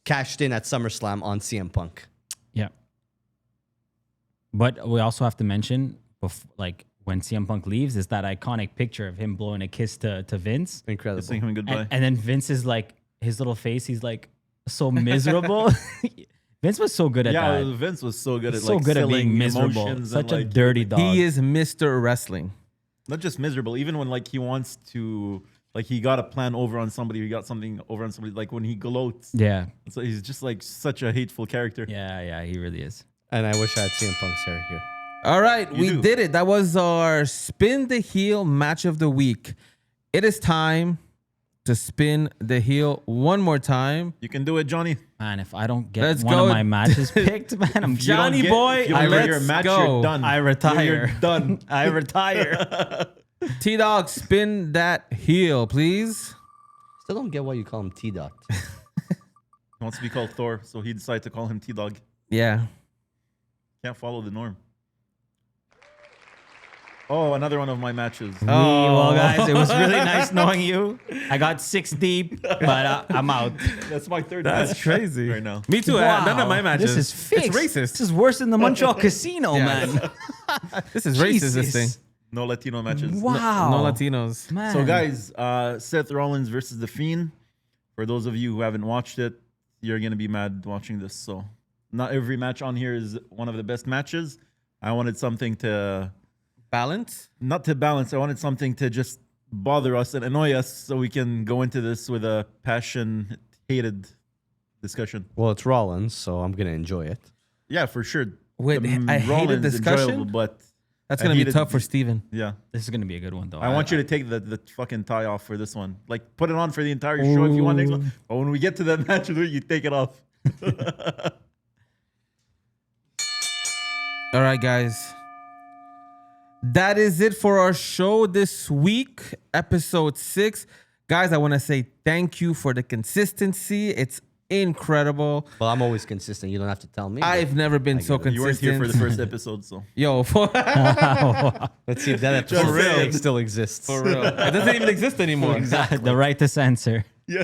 cashed in at SummerSlam on CM Punk. Yeah. But we also have to mention, like when CM Punk leaves, is that iconic picture of him blowing a kiss to Vince, Incredible. Saying him goodbye. and then Vince is like his little face. He's like so miserable. Vince was so good at Yeah, that. Vince was so good at So like good at selling being miserable. emotions Such and, a like, dirty dog. he is Mr. Wrestling. not just miserable. Even when like he wants to, like he got a plan over on somebody, he got something over on somebody. Like when he gloats, Yeah. so he's just like such a hateful character. Yeah, he really is. And I wish I had CM Punk's hair here. All right, we do. did it. That was our spin the heel match of the week. It is time to spin the heel one more time. You can do it, Johnny. Man, if I don't get Let's one go. of my matches picked, man, I'm If you don't Johnny get- boy, if you don't get your let's match, go. You're done. I retire. You're done. I retire. T Dog, spin that heel, please. Still don't get why you call him T Dot. He wants to be called Thor, so he decided to call him T-Dog. Yeah. Can't follow the norm. Oh, another one of my matches. Well, guys, it was really nice knowing you. I got 6 deep, but I'm out. That's my third That's match crazy. right now. Me too. Wow. None of my matches. This is fixed. It's racist. This is worse than the Montreal Casino, Yeah. man. This is racist, this thing. Jesus. No Latino matches. Wow. No Latinos. Man. So, guys, Seth Rollins versus The Fiend. For those of you who haven't watched it, you're going to be mad watching this. So, not every match on here is one of the best matches. I wanted something to, Balance? not to balance, I wanted something to just bother us and annoy us so we can go into this with a passion-hated discussion. Well, it's Rollins, so I'm gonna enjoy it. Yeah, for sure. Wait, The a hated Rollins discussion? enjoyable, but That's I going to be hated- tough for Steven. yeah. This is going to be a good one, though. I want you to take the fucking tie off for this one. Like, put it on for the entire show if you want next one. But when we get to that match, you take it off. All right, guys. That is it for our show this week, episode 6. Guys, I want to say thank you for the consistency. It's incredible. Well, I'm always consistent. You don't have to tell me. I've never been so You weren't consistent. here for the first episode, so. Yo, for Let's see if that episode For real. still exists. real. It doesn't even exist anymore. the right to censor. Yeah.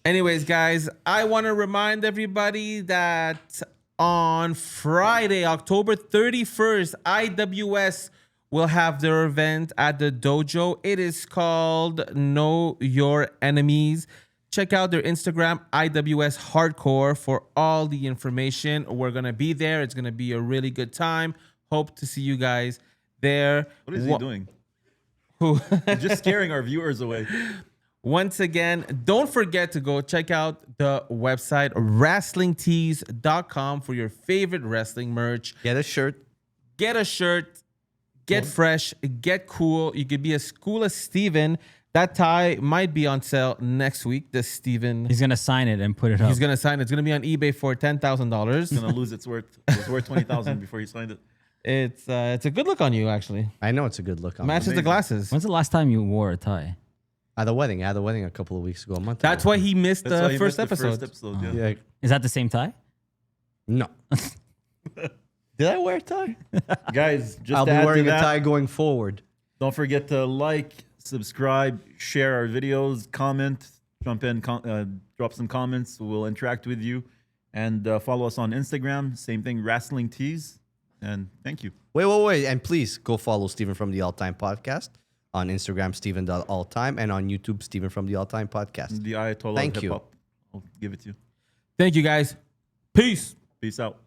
Anyways, guys, I want to remind everybody that on Friday, October 31st, IWS will have their event at the dojo. It is called Know Your Enemies. Check out their Instagram, IWS Hardcore, for all the information. We're going to be there. It's going to be a really good time. Hope to see you guys there. What is he doing? Who? He's just scaring our viewers away. Once again, don't forget to go check out the website wrestlingtees.com for your favorite wrestling merch. Get a shirt. Get a shirt, get fresh, get cool. You could be as cool as Steven. That tie might be on sale next week. The Steven, He's going to sign it and put it up. he's going to sign it. It's going to be on eBay for $10,000. It's gonna lose its worth. It was worth 20,000 before he signed it. It's a good look on you, actually. I know it's a good look on me. Matches the amazing. glasses. When's the last time you wore a tie? At the wedding. I had a wedding a couple of weeks ago, a month That's ago. why he missed That's why the he first missed episode. the first episode. Yeah. Yeah. Is that the same tie? No. Did I wear a tie? Guys, just I'll to be add wearing to a that, tie going forward. don't forget to like, subscribe, share our videos, comment, jump in, drop some comments. We'll interact with you. And follow us on Instagram. Same thing, Wrestling Tees. And thank you. Wait. And please go follow Stephen from the All Time Podcast on Instagram, Stephen.alltime, and on YouTube, Stephen from the All Time Podcast. The Ayatollah Thank of you. Hip Hop. I'll give it to you. Thank you, guys. Peace. Peace out.